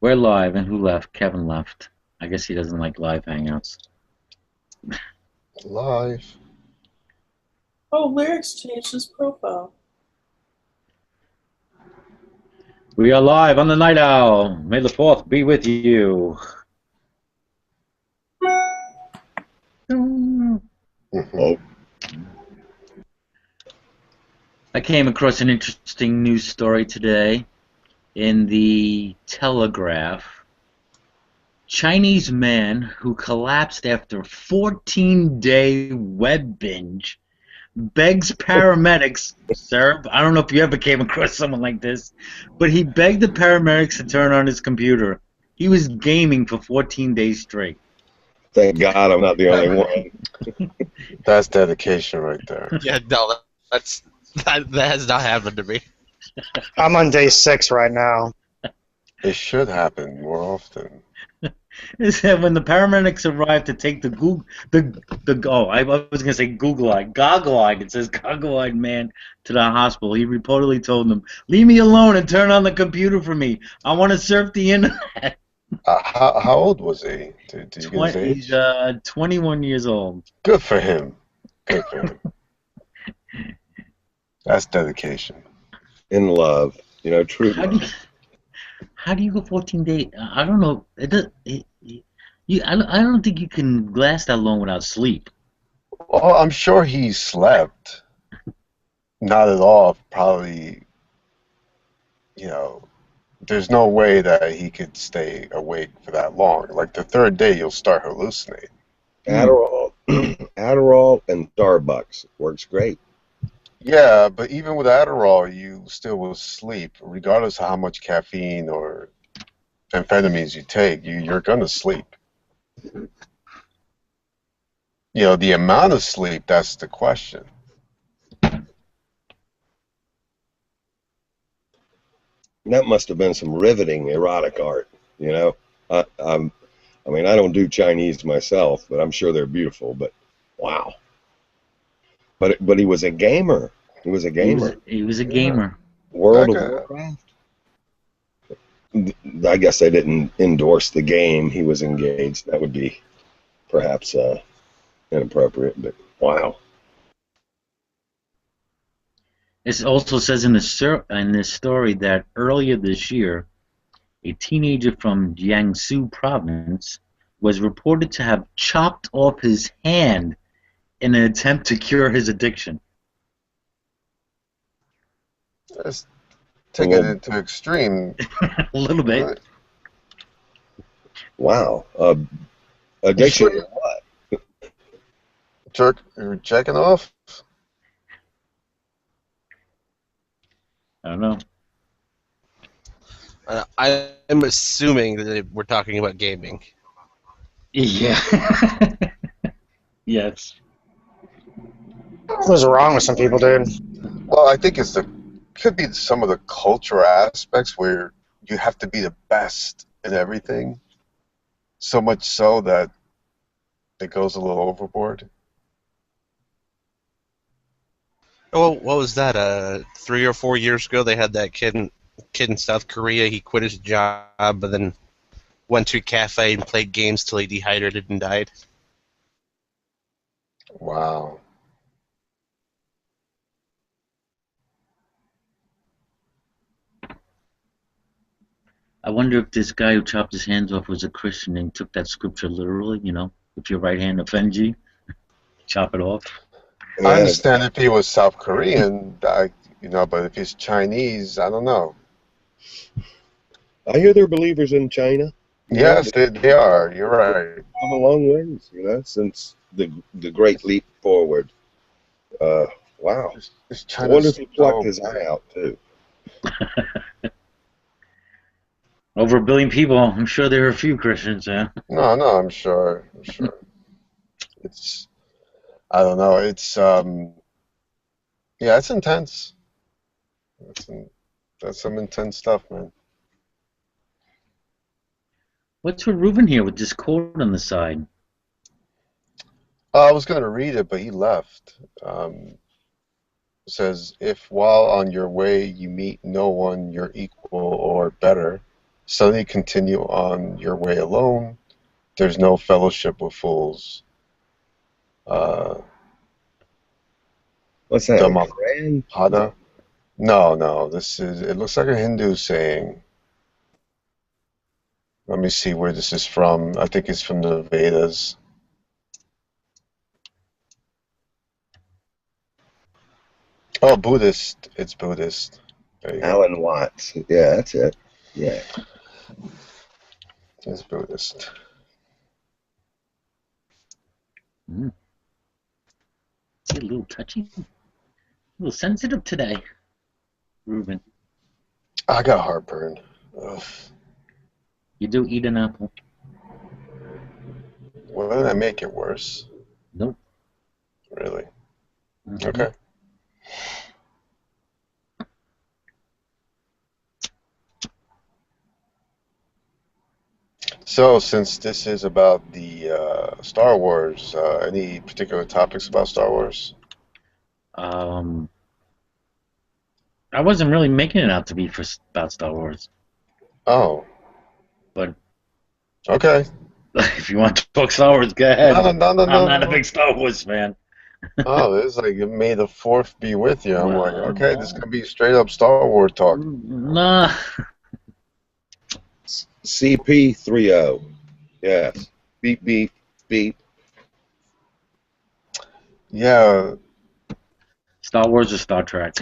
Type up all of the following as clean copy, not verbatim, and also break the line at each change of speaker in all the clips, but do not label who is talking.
We're live, and who left? Kevin left. I guess he doesn't like live hangouts.
Live.
Oh, Lyrics changed his profile.
We are live on the Night Owl. May the 4th be with you.
Mhm.
I came across an interesting news story today in the Telegraph. Chinese man who collapsed after 14-day web binge begs paramedics, sir. I don't know if you ever came across someone like this, but he begged the paramedics to turn on his computer. He was gaming for 14 days straight.
Thank God I'm not the only one.
That's dedication right there.
Yeah, no, that has not happened to me.
I'm on day 6 right now.
It should happen more often.
It said when the paramedics arrived to take the I was gonna say goggle-eyed. It says goggle-eyed man to the hospital. He reportedly told them, "Leave me alone and turn on the computer for me. I want to surf the internet."
How old was he? Did you get his age?
He's 21 years old.
Good for him. Good for him. That's dedication.
In love, true
How do
love.
you go 14 days? I don't know. I don't think you can last that long without sleep.
Well, I'm sure he slept. Not at all. Probably, there's no way that he could stay awake for that long. Like the third day, you'll start hallucinating.
Adderall, Adderall, and Starbucks works great.
Yeah, but even with Adderall, you still will sleep, regardless of how much caffeine or amphetamines you take. You're gonna sleep. The amount of sleep, that's the question.
That must have been some riveting erotic art. I mean, I don't do Chinese myself, but I'm sure they're beautiful. But wow. But he was a gamer. He was a gamer.
He was a gamer.
World of
Okay.
Warcraft. I guess they didn't endorse the game he was engaged. That would be perhaps inappropriate. But wow.
It also says in this story that earlier this year, a teenager from Jiangsu province was reported to have chopped off his hand in an attempt to cure his addiction.
Let's take it into extreme.
A little bit.
Right.
Wow. Addiction to what?
You're checking off?
I don't know.
I'm assuming that we're talking about gaming.
Yeah. Yes.
What's wrong with some people, dude?
Well, I think could be some of the cultural aspects where you have to be the best in everything, so much so that it goes a little overboard.
Oh, what was that? 3 or 4 years ago, they had that kid in South Korea. He quit his job, but then went to a cafe and played games till he dehydrated and died.
Wow.
I wonder if this guy who chopped his hands off was a Christian and took that scripture literally, if your right hand offends you, chop it off.
I understand if he was South Korean, but if he's Chinese, I don't know.
I hear they're believers in China.
Yes, they are. You're right.
Come a long ways, since the great leap forward. Wow.
It's
I wonder if
China's
he plucked his eye out too.
Over 1 billion people. I'm sure there are a few Christians, yeah.
No, I'm sure. I don't know. Yeah, it's intense. That's some intense stuff, man.
What's with Reuben here with this quote on the side?
I was going to read it, but he left. It says, if while on your way you meet no one your equal or better, Suddenly continue on your way alone. There's no fellowship with fools. Uh,
What's that?
Dhamma
Quran?
Pada. No, no. This is. It looks like a Hindu saying. Let me see where this is from. I think it's from the Vedas. Oh, Buddhist. It's Buddhist. There you go.
Alan Watts. Yeah, that's it. Yeah.
It's Buddhist.
Mm. You're a little touchy, a little sensitive today, Ruben.
I got heartburn. Ugh.
You do eat an apple.
Well, did I make it worse?
Nope.
Really?
Mhm.
Okay. So, since this is about the Star Wars, any particular topics about Star Wars?
I wasn't really making it out to be about Star Wars,
Oh,
but
okay.
if you want to talk Star Wars, go ahead.
No, no, no,
I'm
no,
not a
no.
big Star Wars fan.
Oh, it's like May the Fourth be with you. I'm like,
Well,
okay, this is gonna be straight up Star Wars talk.
Nah.
CP30. Yes. Beep, beep, beep.
Yeah,
Star Wars or Star Trek?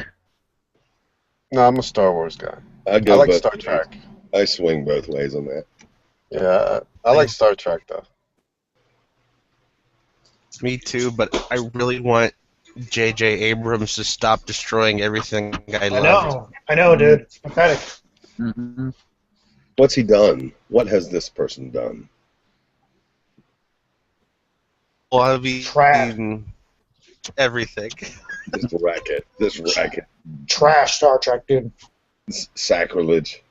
no, I'm a Star Wars guy.
I
I
go
like
both
Star
ways.
Trek.
I swing both ways on that.
Yeah, I like Star Trek though.
Me too, but I really want J.J. Abrams to stop destroying everything I love.
I know, dude. It's pathetic.
Mm-hmm.
What's he done? What has this person done?
Well, I mean,
Trash.
everything.
This racket. This racket.
Trash Star Trek, dude.
Sacrilege.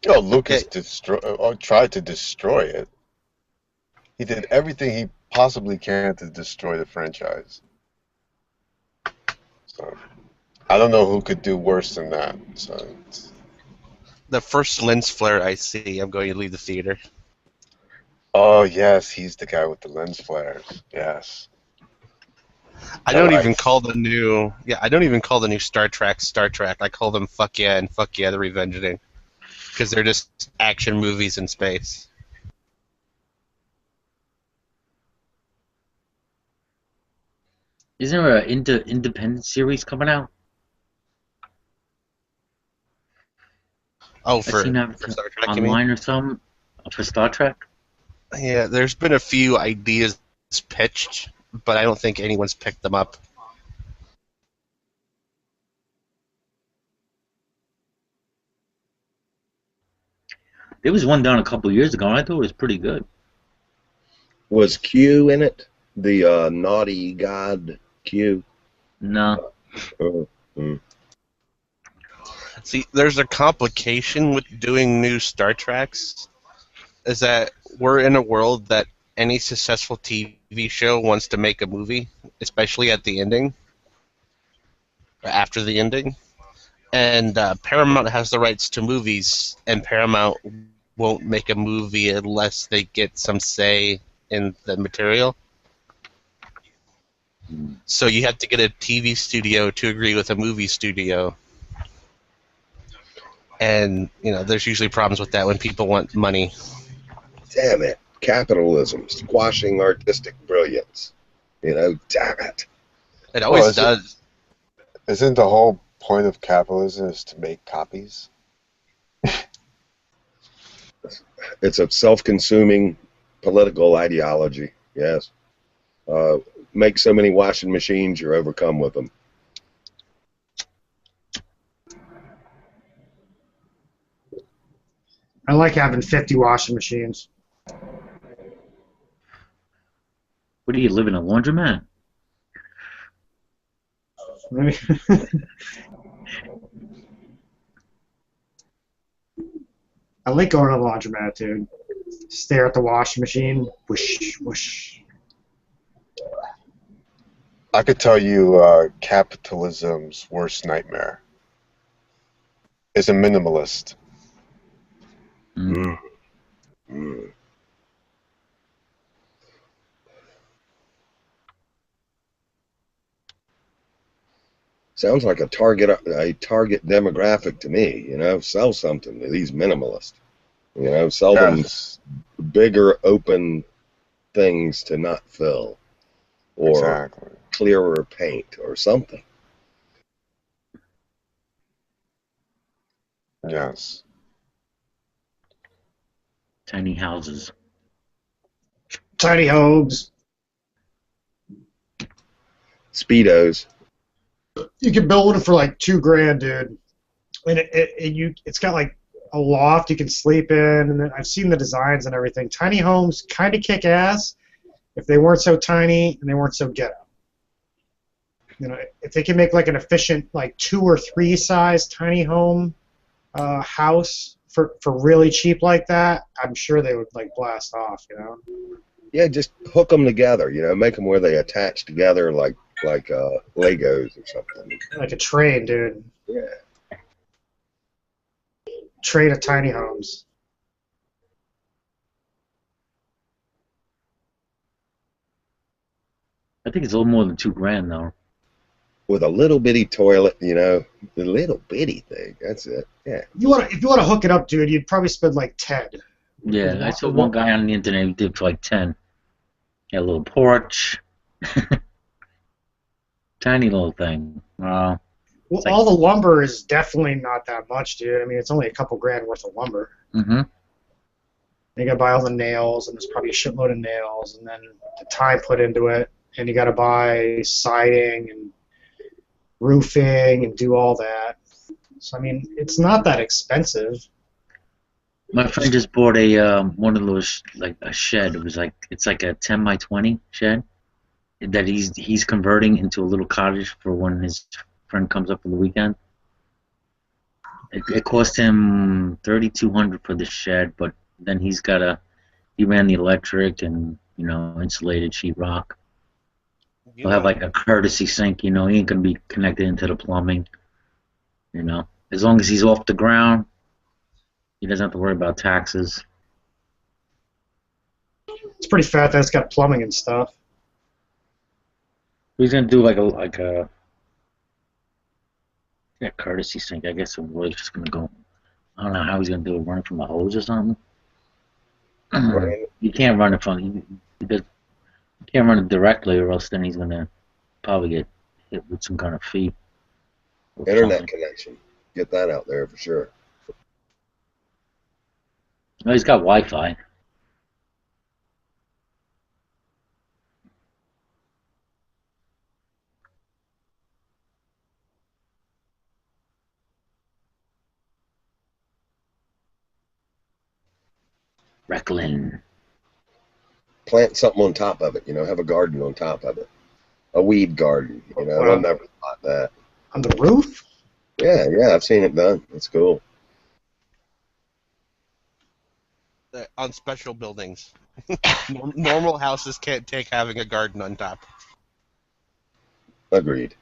Oh, Lucas tried to destroy it. He did everything he possibly can to destroy the franchise. So, I don't know who could do worse than that. So,
The first lens flare I see, I'm going to leave the theater.
oh yes, he's the guy with the lens flares. Yes.
I don't
Right.
even call the new Star Trek Star Trek. I call them Fuck Yeah and Fuck Yeah the Revengeing, because they're just action movies in space.
Isn't there an independent series coming out?
Oh,
I
for
seen that
Star Trek, you mean?
online or something for Star Trek.
Yeah, there's been a few ideas pitched, but I don't think anyone's picked them up.
There was one done a couple years ago, and I thought it was pretty good.
Was Q in it? The naughty god Q?
No.
See, there's a complication with doing new Star Treks, is that we're in a world that any successful TV show wants to make a movie, especially at the ending, or after the ending. And Paramount has the rights to movies, and Paramount won't make a movie unless they get some say in the material. So you have to get a TV studio to agree with a movie studio. And, there's usually problems with that when people want money.
Damn it. Capitalism. Squashing artistic brilliance. Damn it.
It always
Well,
does.
Isn't the whole point of capitalism is to make copies?
It's a self-consuming political ideology. Yes. Make so many washing machines, you're overcome with them.
I like having 50 washing machines.
What do you live in a laundromat?
I like going to the laundromat, dude. Stare at the washing machine. Whoosh, whoosh.
I could tell you capitalism's worst nightmare is a minimalist.
Mm.
Mm. Sounds like a target demographic to me. Sell something to these minimalists. Sell them
Yes,
bigger, open things to not fill, or
exactly.
clearer paint, or something.
Yes.
Tiny houses.
Tiny homes.
Speedos.
You can build it for like $2,000, dude. And it's got like a loft you can sleep in, and then I've seen the designs and everything. Tiny homes kind of kick ass if they weren't so tiny and they weren't so ghetto. If they can make like an efficient like 2 or 3 size tiny home house for really cheap like that, I'm sure they would like blast off.
Yeah, just hook them together. Make them where they attach together like Legos or something.
Like a train, dude.
Yeah.
Train of tiny homes.
I think it's a little more than $2,000 though.
With a little bitty toilet, the little bitty thing. That's it. Yeah.
If you want to hook it up, dude, you'd probably spend like 10.
Yeah, I saw one guy on the internet who did for like 10. Had a little porch. Tiny little thing.
Well,
like-
all the lumber is definitely not that much, dude. I mean, it's only a couple grand worth of lumber.
Mm-hmm.
You gotta buy all the nails, and there's probably a shitload of nails, and then the time put into it, and you gotta buy siding and roofing and do all that. So I mean, it's not that expensive.
My friend just bought a one of those like a shed. It's like a 10 by 20 shed that he's converting into a little cottage for when his friend comes up for the weekend. It cost him $3,200 for the shed, but then he ran the electric and insulated sheetrock. He'll have like a courtesy sink. He ain't gonna be connected into the plumbing. As long as he's off the ground, he doesn't have to worry about taxes.
It's pretty fat that it's got plumbing and stuff.
He's gonna do like a courtesy sink. I guess we're just gonna go. I don't know how he's gonna do it. Run it from a hose or something.
Right.
You can't run it from. You can't run it directly, or else then he's gonna probably get hit with some kind of fee. or
Internet
something.
connection. Get that out there for sure.
No, he's got Wi-Fi. Recklin.
Plant something on top of it. Have a garden on top of it. A weed garden. I've never thought that.
On the roof?
Yeah, I've seen it done. It's cool.
On special buildings. Normal houses can't take having a garden on top.
Agreed.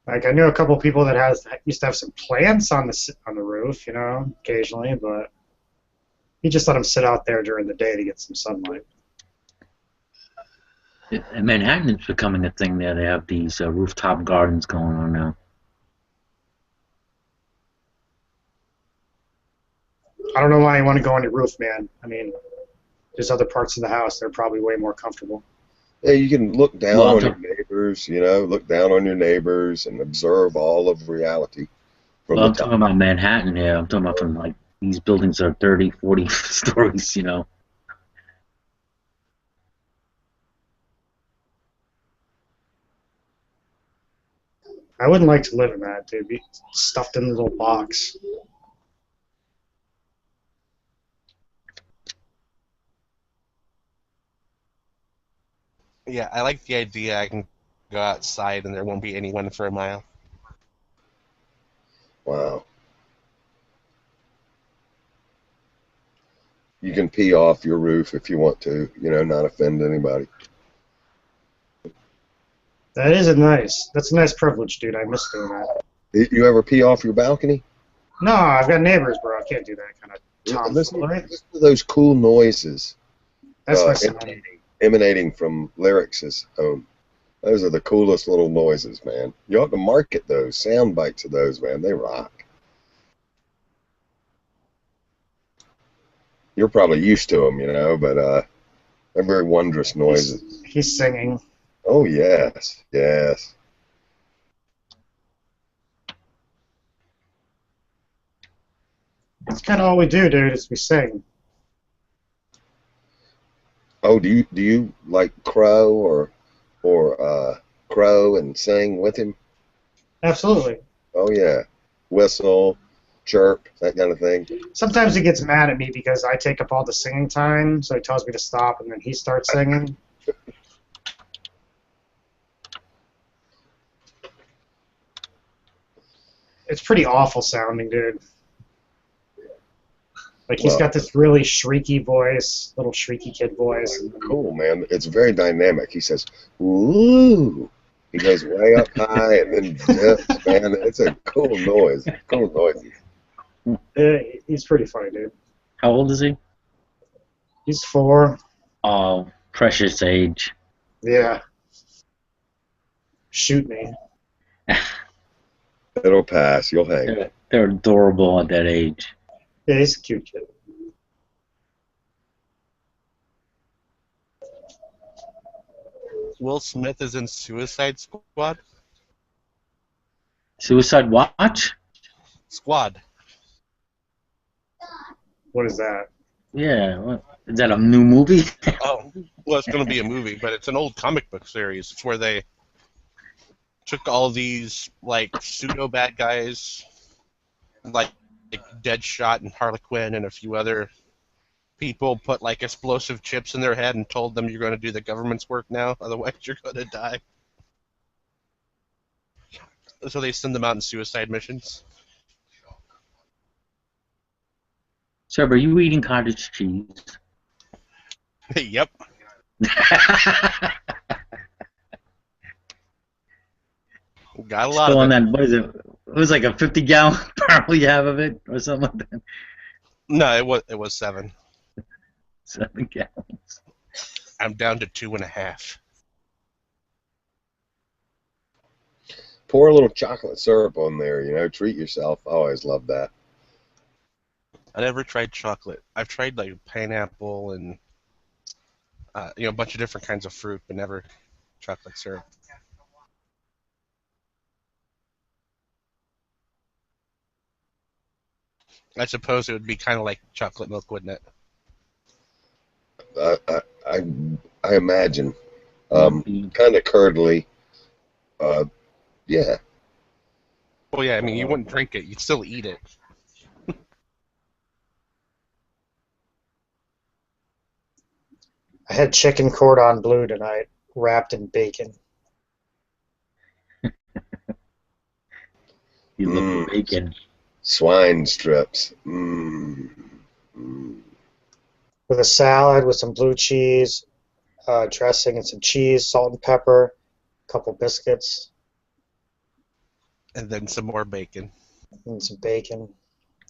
Like I knew a couple people that used to have some plants on the roof, occasionally, but you just let them sit out there during the day to get some sunlight.
In Manhattan, it's becoming a thing there. They have these rooftop gardens going on now.
I don't know why you want to go on your roof, man. I mean, there's other parts of the house that are probably way more comfortable.
Yeah, you can look down
Well,
on your neighbors, look down on your neighbors and observe all of reality from
Well, I'm
the top.
talking about Manhattan here. I'm talking about from like these buildings are 30, 40 stories,
I wouldn't like to live in that, dude. Be stuffed in a little box.
Yeah, I like the idea I can go outside and there won't be anyone for a mile.
Wow. You can pee off your roof if you want to, not offend anybody.
That is that's a nice privilege, dude. I miss doing that.
You ever pee off your balcony?
No, I've got neighbors, bro. I can't do that kind of
Listen,
tomfoolery.
listen to those cool noises
That's my son.
emanating from Lyrics' home. Those are the coolest little noises, man. You ought to market those, sound bites of those, man. They rock. You're probably used to them, but they're very wondrous noises.
He's singing.
Oh, yes, yes.
That's kind of all we do, dude, is we sing.
Oh, do you like crow or crow and sing with him?
Absolutely.
Oh, yeah. Whistle, chirp, that kind of thing.
Sometimes he gets mad at me because I take up all the singing time, so he tells me to stop, and then he starts singing. It's pretty awful sounding, dude. Like, he's got this really shrieky voice, little shrieky kid voice.
Cool, man. It's very dynamic. He says, "Ooh." He goes way up high and then dips, man. It's a cool noise. Cool noises.
He's pretty funny, dude.
How old is he?
He's 4.
Oh, precious age.
Yeah. Shoot me.
It'll pass. You'll hang.
They're adorable at that age.
Yeah, he's a cute kid.
Will Smith is in Suicide Squad.
Suicide Watch?
Squad.
What is that?
Yeah. What, is that a new movie?
Oh, well, it's going to be a movie, but it's an old comic book series. It's where they took all these like pseudo bad guys, like Deadshot and Harley Quinn and a few other people, put like explosive chips in their head and told them you're going to do the government's work now, otherwise you're going to die. So they send them out in suicide missions.
Sir, are you eating cottage cheese?
Yep. Got a lot
Still
of
on
it.
that, what is it? It was like a 50-gallon barrel you have of it, or something like that.
No, it was 7.
7 gallons.
I'm down to 2.5.
Pour a little chocolate syrup on there, treat yourself. I always love that.
I never tried chocolate. I've tried like pineapple and a bunch of different kinds of fruit, but never chocolate syrup. I suppose it would be kind of like chocolate milk, wouldn't it?
I imagine. Kind of curdly. Yeah.
Well, yeah, I mean, you wouldn't drink it. You'd still eat it.
I had chicken cordon bleu tonight, wrapped in bacon.
You love the bacon.
Swine strips.
With a salad, with some blue cheese, dressing, and some cheese, salt and pepper, a couple biscuits,
And then some more bacon.
and some bacon.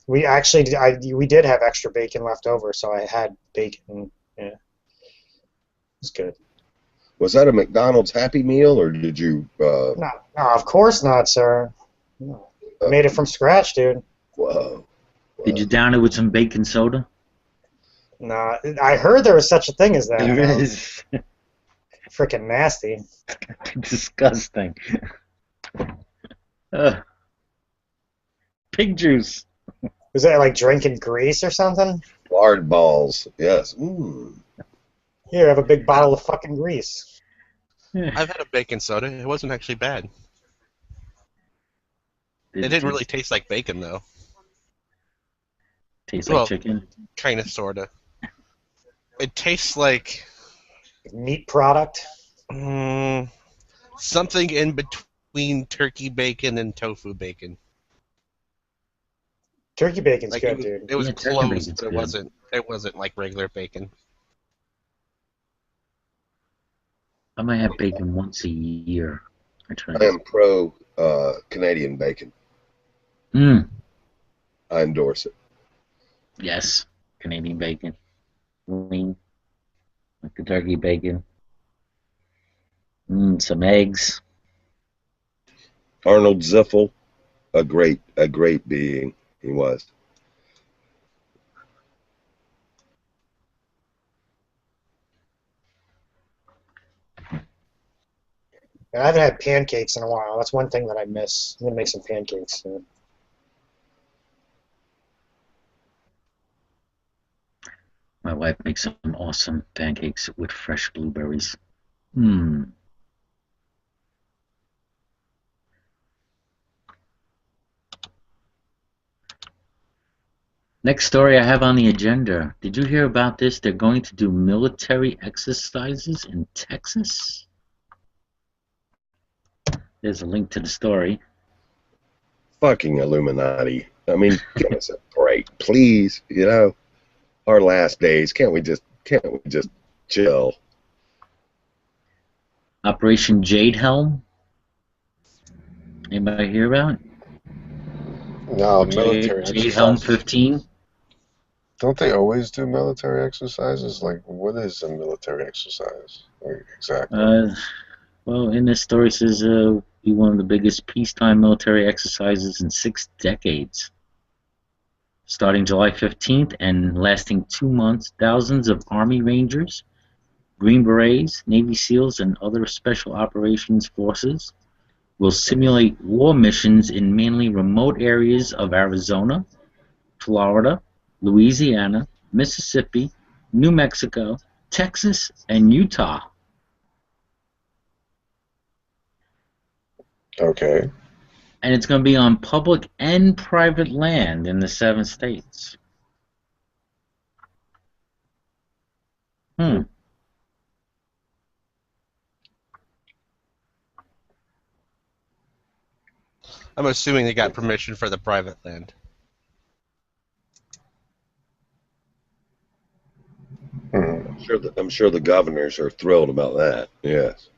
We actually, we did have extra bacon left over, so I had bacon. Yeah, it was good.
Was that a McDonald's Happy Meal, or did you?
No, of course not, sir. No. I made it from scratch, dude.
Whoa.
Did you down it with some baking soda?
No, I heard there was such a thing as that.
There is.
Freaking nasty.
Disgusting. Pig juice.
Was that like drinking grease or something?
Lard balls. Yes.
Here, have a big bottle of fucking grease.
I've had a bacon soda. It wasn't actually bad. It didn't really taste like bacon, though.
Tastes like
Well,
chicken.
Kind of, sort of. It tastes like
Meat product.
something in between turkey bacon and tofu bacon.
Turkey bacon's
Like
good,
it,
dude.
it was
Yeah, turkey
close,
bacon's
but it
good.
wasn't. It wasn't like regular bacon.
I might have bacon once a year.
I am pro Canadian bacon.
Mm.
I endorse it.
Yes, Canadian bacon. Lean, like the turkey bacon. Some eggs.
Arnold Ziffel, a great being he was.
I haven't had pancakes in a while. That's one thing that I miss. I'm gonna make some pancakes soon.
My wife makes some awesome pancakes with fresh blueberries. Hmm. Next story I have on the agenda. Did you hear about this? They're going to do military exercises in Texas. There's a link to the story.
Fucking Illuminati. I mean, give us a break, please. You know, our last days. Can't we just chill?
Operation Jade Helm. Anybody hear about it?
No, military
Jade Helm
exercises.
15.
Don't they always do military exercises? Like, what is a military exercise? Like, exactly.
Well, in this story it says be one of the biggest peacetime military exercises in 6 decades. Starting July 15th and lasting 2 months, thousands of Army Rangers, Green Berets, Navy SEALs, and other special operations forces will simulate war missions in mainly remote areas of Arizona, Florida, Louisiana, Mississippi, New Mexico, Texas, and Utah.
Okay.
And it's going to be on public and private land in the 7 states. Hmm.
I'm assuming they got permission for the private land.
Hmm.
I'm sure the governors are thrilled about that. Yes.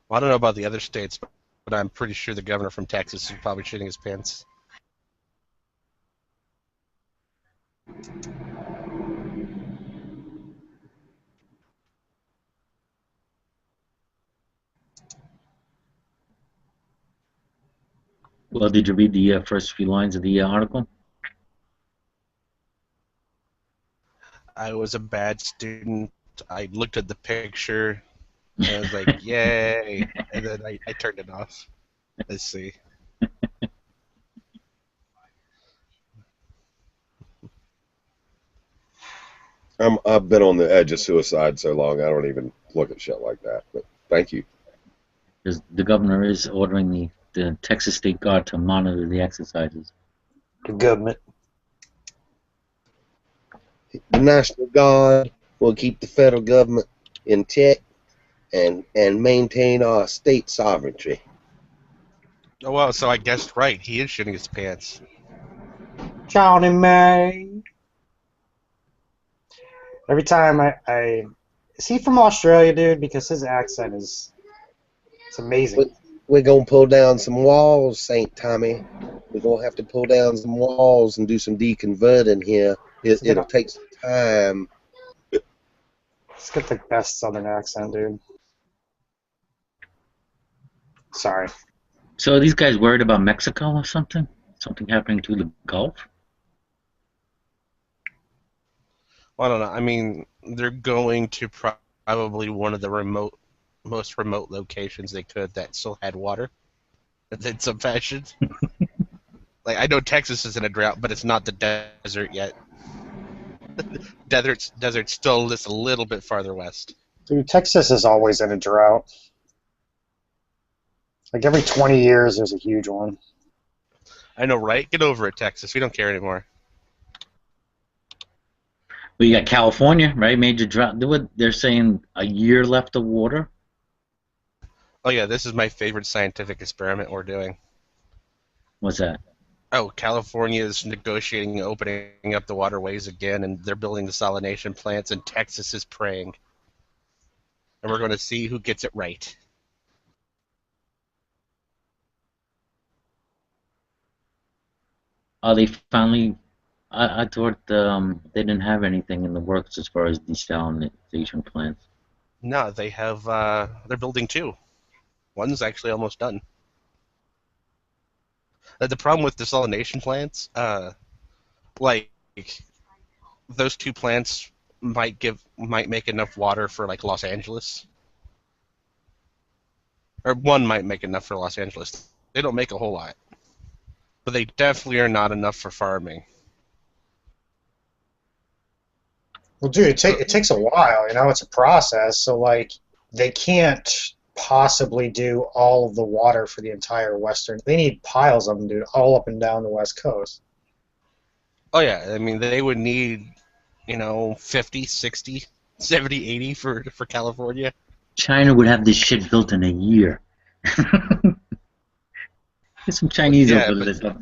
Well, I don't know about the other states, but I'm pretty sure the governor from Texas is probably shitting his pants.
Well, did you read the first few lines of the article?
I was a bad student. I looked at the picture and I was like, yay. And then I turned it off. Let's see.
I've been on the edge of suicide so long I don't even look at shit like that. But thank you.
Because the governor is ordering the Texas State Guard to monitor the exercises.
The government.
The National Guard will keep the federal government in check and maintain our state sovereignty.
Oh, well, so I guessed right. He is shitting his pants.
Johnny May. Every time is he from Australia, dude? Because his accent is it's amazing.
We're going to pull down some walls, St. Tommy. We're going to have to pull down some walls and do some deconverting here. It'll take some time.
He's got the best southern accent, dude. Sorry.
So are these guys worried about Mexico or something? Something happening to the Gulf?
Well, I don't know. I mean, they're going to probably one of the most remote locations they could that still had water in some fashion. Like, I know Texas is in a drought, but it's not the desert yet. Desert's still just a little bit farther west.
Dude, Texas is always in a drought. Like every 20 years, there's a huge one.
I know, right? Get over it, Texas. We don't care anymore.
Well, you got California, right? Major drought. They're saying a year left of water.
Oh, yeah, this is my favorite scientific experiment we're doing.
What's that?
Oh, California is negotiating opening up the waterways again, and they're building desalination plants, and Texas is praying. And we're going to see who gets it right.
They finally. I thought they didn't have anything in the works as far as desalination plants.
No, they have. They're building two. One's actually almost done. The problem with desalination plants, like those two plants might make enough water for like Los Angeles, or one might make enough for Los Angeles. They don't make a whole lot, but they definitely are not enough for farming.
Well, dude, it takes a while. You know, it's a process. So like, they can't possibly do all of the water for the entire western. They need piles of them, dude, all up and down the west coast.
Oh yeah, I mean they would need, 50, 60, 70, 80 for California.
China would have this shit built in a year. There's some Chinese
Yeah,
over
but-
there.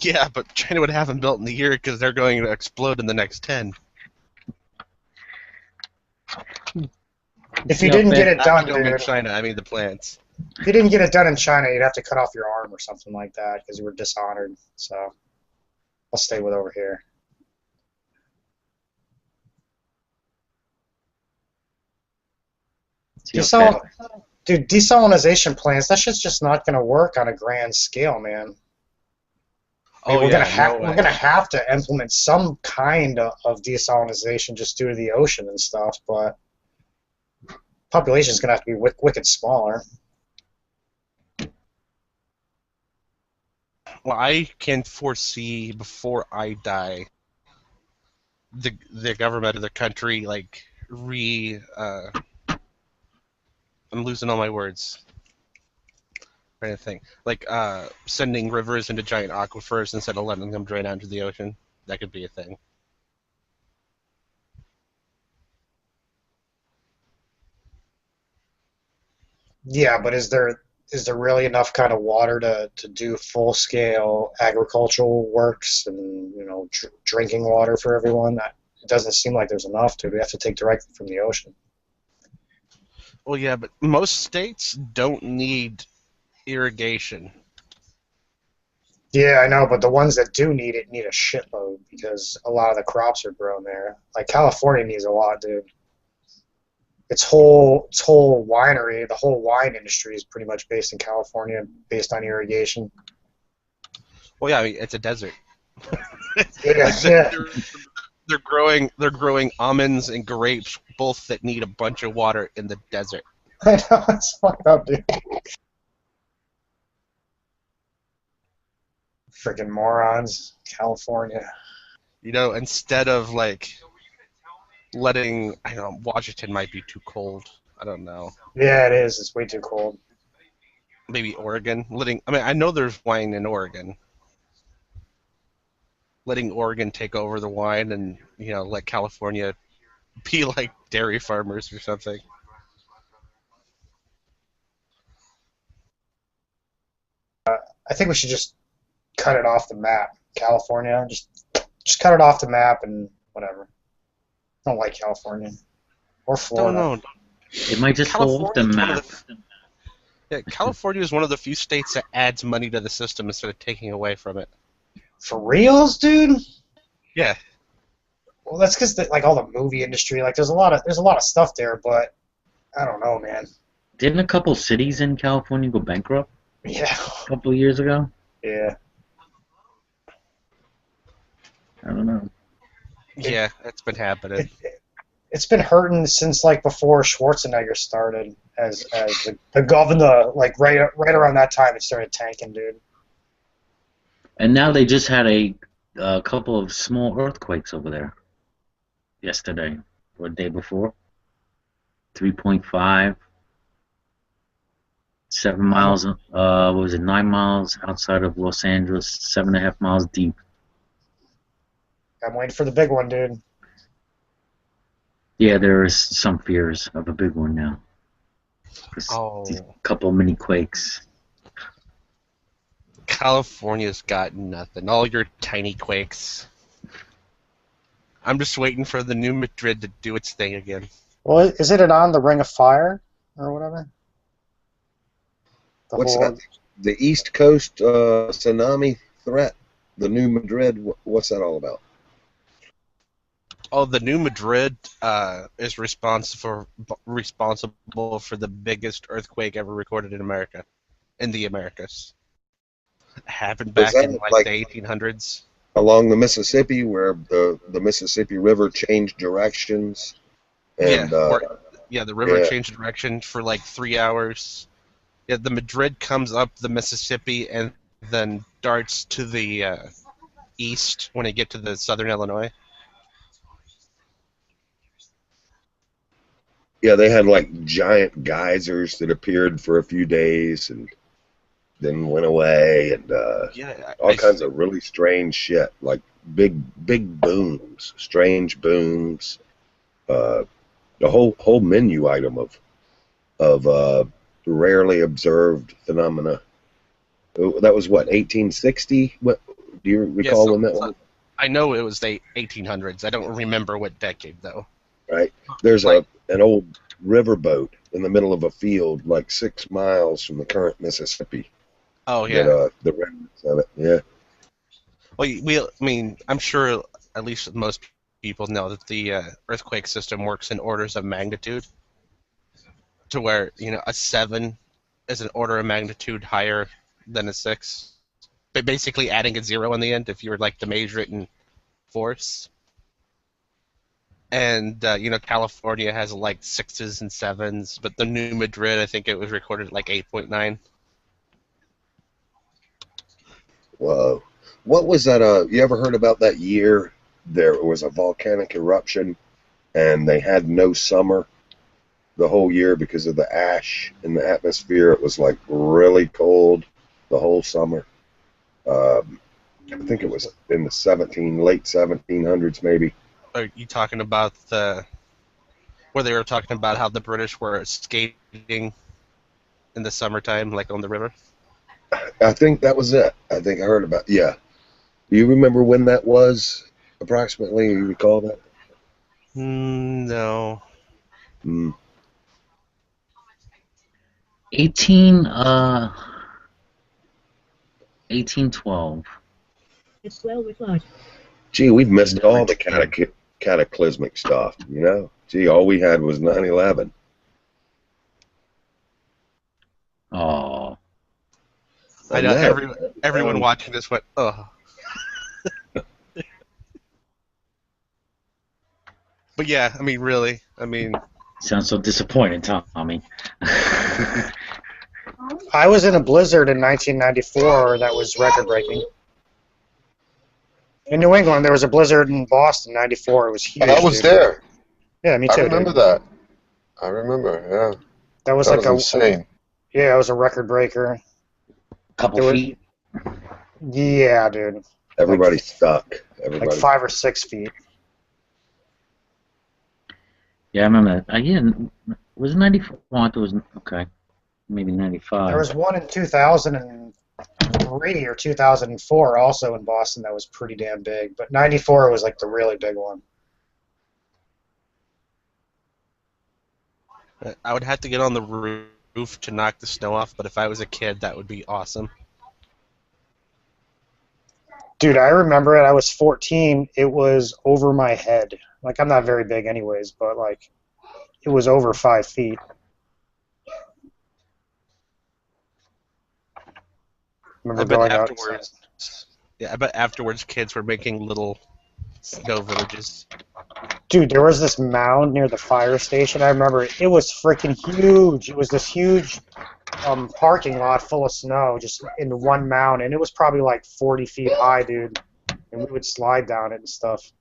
Yeah, but China would have them built in a year because they're going to explode in the next 10.
If you
Yeah,
didn't get it
I
done,
don't mean
dude,
China, I mean the plants.
if you didn't get it done in China, you'd have to cut off your arm or something like that because you were dishonored. So I'll stay with over here. Dude, desalinization plants, that shit's just not going to work on a grand scale, man. I mean,
Oh, yeah, no
we're
way.
gonna have to implement some kind of desalinization just due to the ocean and stuff, but population is gonna have to be wicked smaller.
Well, I can foresee before I die the government of the country I'm losing all my words. Trying to think. Sending rivers into giant aquifers instead of letting them drain out into the ocean. That could be a thing.
Yeah, but is there really enough kind of water to do full scale agricultural works and drinking water for everyone? It doesn't seem like there's enough to. We have to take directly from the ocean.
Well, yeah, but most states don't need irrigation.
Yeah, I know, but the ones that do need it need a shitload because a lot of the crops are grown there. Like California needs a lot, dude. Its whole winery, the whole wine industry is pretty much based in California, based on irrigation.
Well, yeah, I mean, it's a desert.
Yeah,
They're,
yeah.
they're growing almonds and grapes, both that need a bunch of water in the desert.
I know, it's fucked up, dude. Freaking morons. California.
Instead of letting, I don't know, Washington might be too cold. I don't know.
Yeah, it is. It's way too cold.
Maybe Oregon. I know there's wine in Oregon. Letting Oregon take over the wine and, let California be like dairy farmers or something.
I think we should just cut it off the map. California, just cut it off the map and whatever. I don't like California or Florida.
Don't know.
It might just fall off the
California's one
map.
of Yeah, California is one of the few states that adds money to the system instead of taking away from it.
For reals, dude?
Yeah.
Well, that's because all the movie industry, there's a lot of stuff there, but I don't know, man.
Didn't a couple cities in California go bankrupt
Yeah,
a couple of years ago?
yeah.
I don't know.
Yeah, that's been happening.
It's been hurting since before Schwarzenegger started as the governor. Right around that time, it started tanking, dude.
And now they just had a couple of small earthquakes over there yesterday or the day before. 3.5, 7 miles. What was it? 9 miles outside of Los Angeles, 7.5 miles deep.
I'm waiting for the big one, dude.
Yeah, there is some fears of a big one now.
Oh.
These couple mini quakes.
California's got nothing. All your tiny quakes. I'm just waiting for the new Madrid to do its thing again.
Well, isn't it on the Ring of Fire or whatever?
What's that? The East Coast tsunami threat? the New Madrid. What's that all about?
Oh, the New Madrid is responsible for the biggest earthquake ever recorded in America, in the Americas. It happened
Was
back in
that
like
like
the 1800s.
along the Mississippi, where the Mississippi River changed directions? And
The river changed direction for like 3 hours. Yeah, the Madrid comes up the Mississippi and then darts to the east when it get to the southern Illinois.
yeah, they had like giant geysers that appeared for a few days and then went away, and
Yeah,
all kinds of really strange shit, like big booms, strange booms, the whole menu item of rarely observed phenomena. That was what, 1860? What do you recall when that was?
I know it was the 1800s. I don't remember what decade though.
Right. There's
Like-
an old riverboat in the middle of a field, like 6 miles from the current Mississippi.
Oh yeah.
That, the remnants of it. Yeah.
Well, I mean, I'm sure at least most people know that the earthquake system works in orders of magnitude, to where a 7 is an order of magnitude higher than a 6, but basically adding a 0 in the end if you were like to measure it in force. And California has like 6s and 7s, but the New Madrid, I think it was recorded at like 8.9.
Whoa. What was that? You ever heard about that year there was a volcanic eruption and they had no summer the whole year because of the ash in the atmosphere? It was like really cold the whole summer. I think it was in the late 1700s maybe.
Are you talking about where they were talking about how the British were skating in the summertime, like on the river?
I think that was it. I think I heard about. Yeah. Do you remember when that was approximately? You recall that?
No.
1812.
It's well replied.
Gee, we've missed all the cataclysmic stuff, Gee, all we had was 9/11.
Oh,
I know everyone watching this went, ugh. But yeah, I mean, really,
sounds so disappointed, Tommy.
I was in a blizzard in 1994 that was record-breaking. In New England, there was a blizzard in Boston, 94. It was huge.
I was
dude.
there.
Yeah, me too.
I remember that. I remember, yeah.
That was
That
like
was insane.
Yeah, it was a record breaker.
Couple
There were-
feet.
Yeah, dude.
Everybody's stuck.
Like 5 or 6 feet.
Yeah, I remember that. Yeah, was it 94? Oh, I thought it was, okay. Maybe 95.
There was one in 2003 or 2004 also in Boston that was pretty damn big. But 94 was like the really big one.
I would have to get on the roof to knock the snow off, but if I was a kid, that would be awesome.
Dude, I remember it. I was 14. It was over my head. Like, I'm not very big anyways, but, like, it was over 5 feet. Remember going outside.
Yeah, I bet afterwards kids were making little snow villages.
Dude, there was this mound near the fire station. I remember it was freaking huge. It was this huge parking lot full of snow just in one mound, and it was probably like 40 feet high, dude. And we would slide down it and stuff. It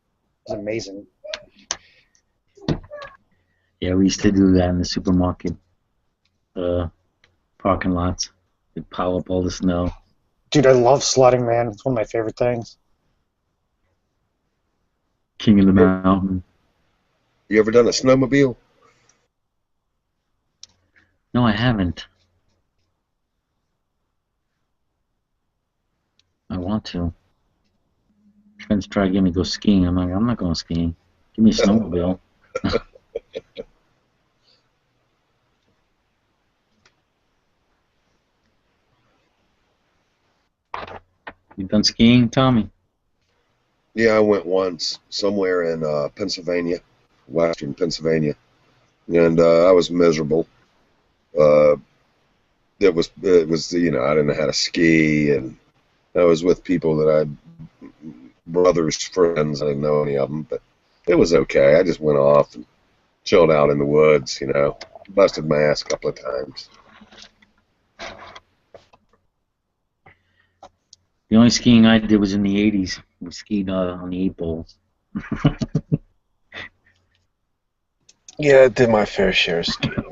was amazing.
Yeah, we used to do that in the supermarket parking lots. We'd pile up all the snow.
Dude, I love sledding, man. It's one of my favorite things.
King of the mountain.
You ever done a snowmobile?
No, I haven't. I want to. Friends try to get me to go skiing. I'm like, I'm not going skiing. Give me a snowmobile. You done skiing, Tommy?
Yeah, I went once somewhere in Pennsylvania, western Pennsylvania, and I was miserable. Uh, it was I didn't know how to ski, and I was with people that I brothers, friends. I didn't know any of them, but it was okay. I just went off and chilled out in the woods, busted my ass a couple of times.
The only skiing I did was in the 80s. We skied on the 8 Ball.
Yeah, I did my fair share of skiing.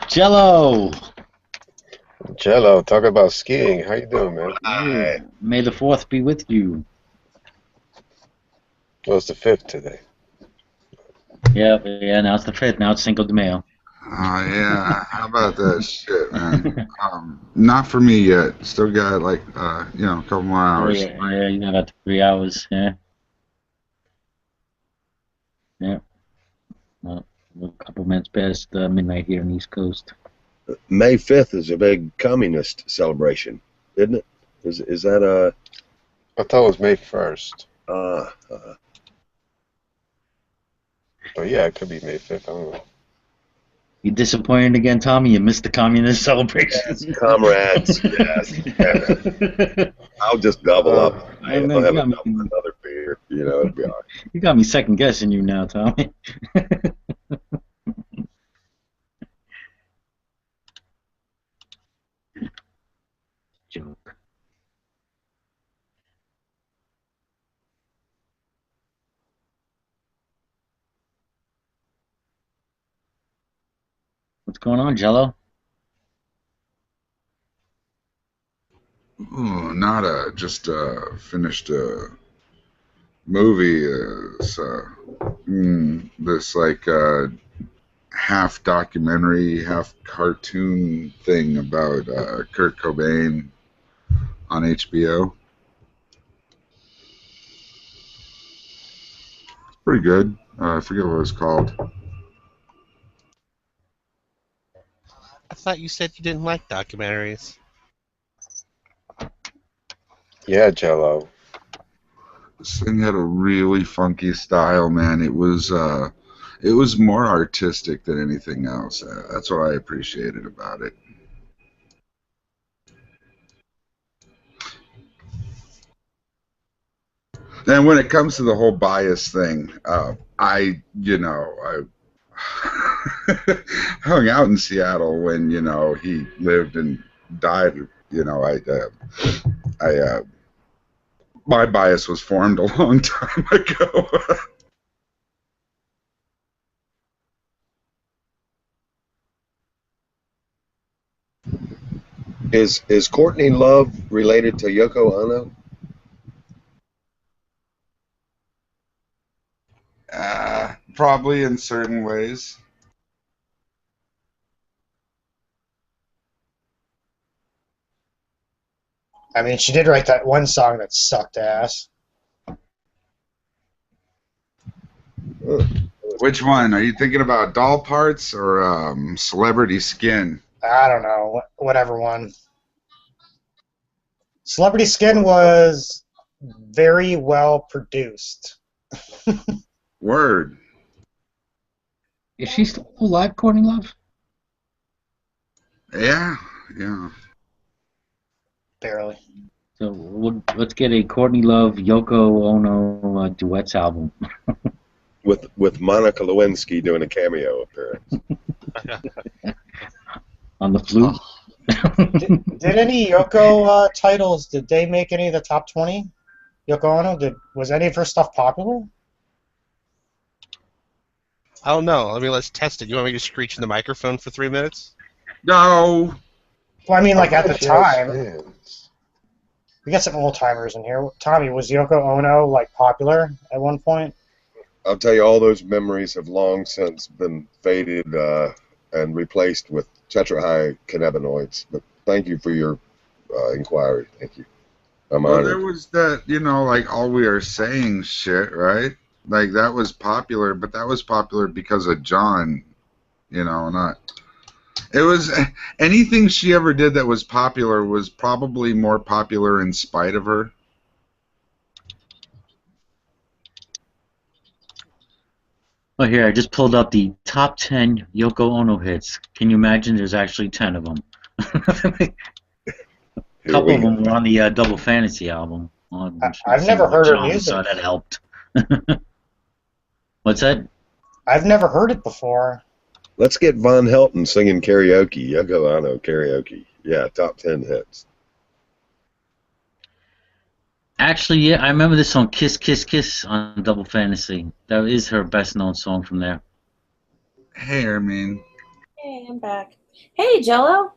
Jello!
Jello, talk about skiing. How you doing, man?
May the 4th be with you.
Well, it's the 5th today.
Yeah, now it's the 5th. Now it's Cinco de Mayo.
Oh, yeah. How about that shit, man? Not for me yet. Still got, a couple more hours.
Yeah, you got 3 hours, yeah. Yeah. Well, a couple minutes past midnight here on the East Coast.
May 5th is a big communist celebration, isn't it? Is that a...
I thought it was May 1st. But yeah, it could be May 5th. I don't know.
You disappointed again, Tommy? You missed the communist celebrations.
Yes, comrades, yes. I'll just double up. I'll have another beer. It'll be all right.
You got me second guessing you now, Tommy. Joke. What's going on, Jello?
Oh, nada. Just finished a movie. This half documentary, half cartoon thing about Kurt Cobain on HBO. It's pretty good. I forget what it was called.
I thought you said you didn't like documentaries.
Yeah, Jello.
This thing had a really funky style, man. It was more artistic than anything else. That's what I appreciated about it. And when it comes to the whole bias thing, I hung out in Seattle when he lived and died. My bias was formed a long time ago.
Is Courtney Love related to Yoko Ono?
Probably in certain ways.
I mean, she did write that one song that sucked ass.
Which one? Are you thinking about Doll Parts or Celebrity Skin?
I don't know, whatever one. Celebrity Skin was very well produced.
Word.
Is she still alive, Courtney Love?
Yeah.
Barely.
So let's get a Courtney Love, Yoko Ono duets album.
With Monica Lewinsky doing a cameo appearance.
On the flute.
Did any Yoko titles, did they make any of the top 20? Yoko Ono, was any of her stuff popular?
I don't know. Let's test it. You want me to screech in the microphone for 3 minutes?
No.
Well, I mean, like at the
She has
time,
fans.
we got some old timers in here. Tommy, was Yoko Ono like popular at one point?
I'll tell you, all those memories have long since been faded and replaced with tetrahydrocannabinoids. But thank you for your inquiry. Thank you. I'm
Well,
honored.
there was that, All We Are Saying shit, right? Like, that was popular, but that was popular because of John, not It was anything she ever did that was popular was probably more popular in spite of her.
Oh, here, I just pulled up the top 10 Yoko Ono hits. Can you imagine there's actually 10 of them? A
Here
couple
we
of
go.
them were on the Double Fantasy album.
I've never heard her
John,
music.
so that helped. What's that?
I've never heard it before.
Let's get Von Helton singing karaoke. Yoko Ono karaoke. Yeah, top 10 hits.
Actually, yeah, I remember this song, Kiss, Kiss, Kiss, on Double Fantasy. That is her best-known song from there.
Hey, Ermine.
Hey, I'm back. Hey, Jello.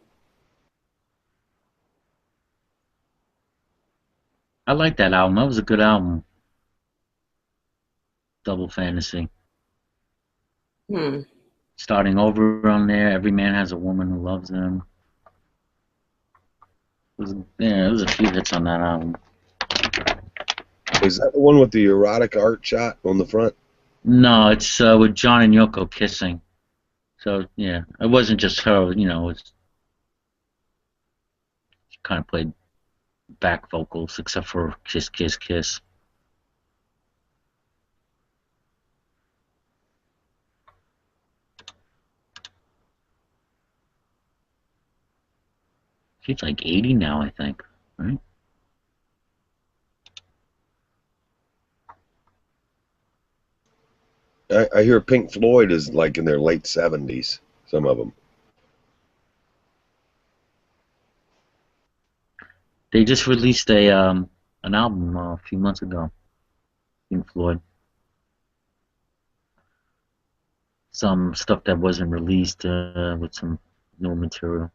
I like that album. That was a good album. Double Fantasy. Starting over on there, Every Man Has a Woman Who Loves Him. There was a few hits on that album.
Is that the one with the erotic art shot on the front?
No, it's with John and Yoko kissing. So, yeah, it wasn't just her, you know, she kind of played back vocals, except for Kiss, Kiss, Kiss. She's like 80 now, I think, right?
I hear Pink Floyd is like in their late 70s, some of them.
They just released an album a few months ago, Pink Floyd. Some stuff that wasn't released with some new material.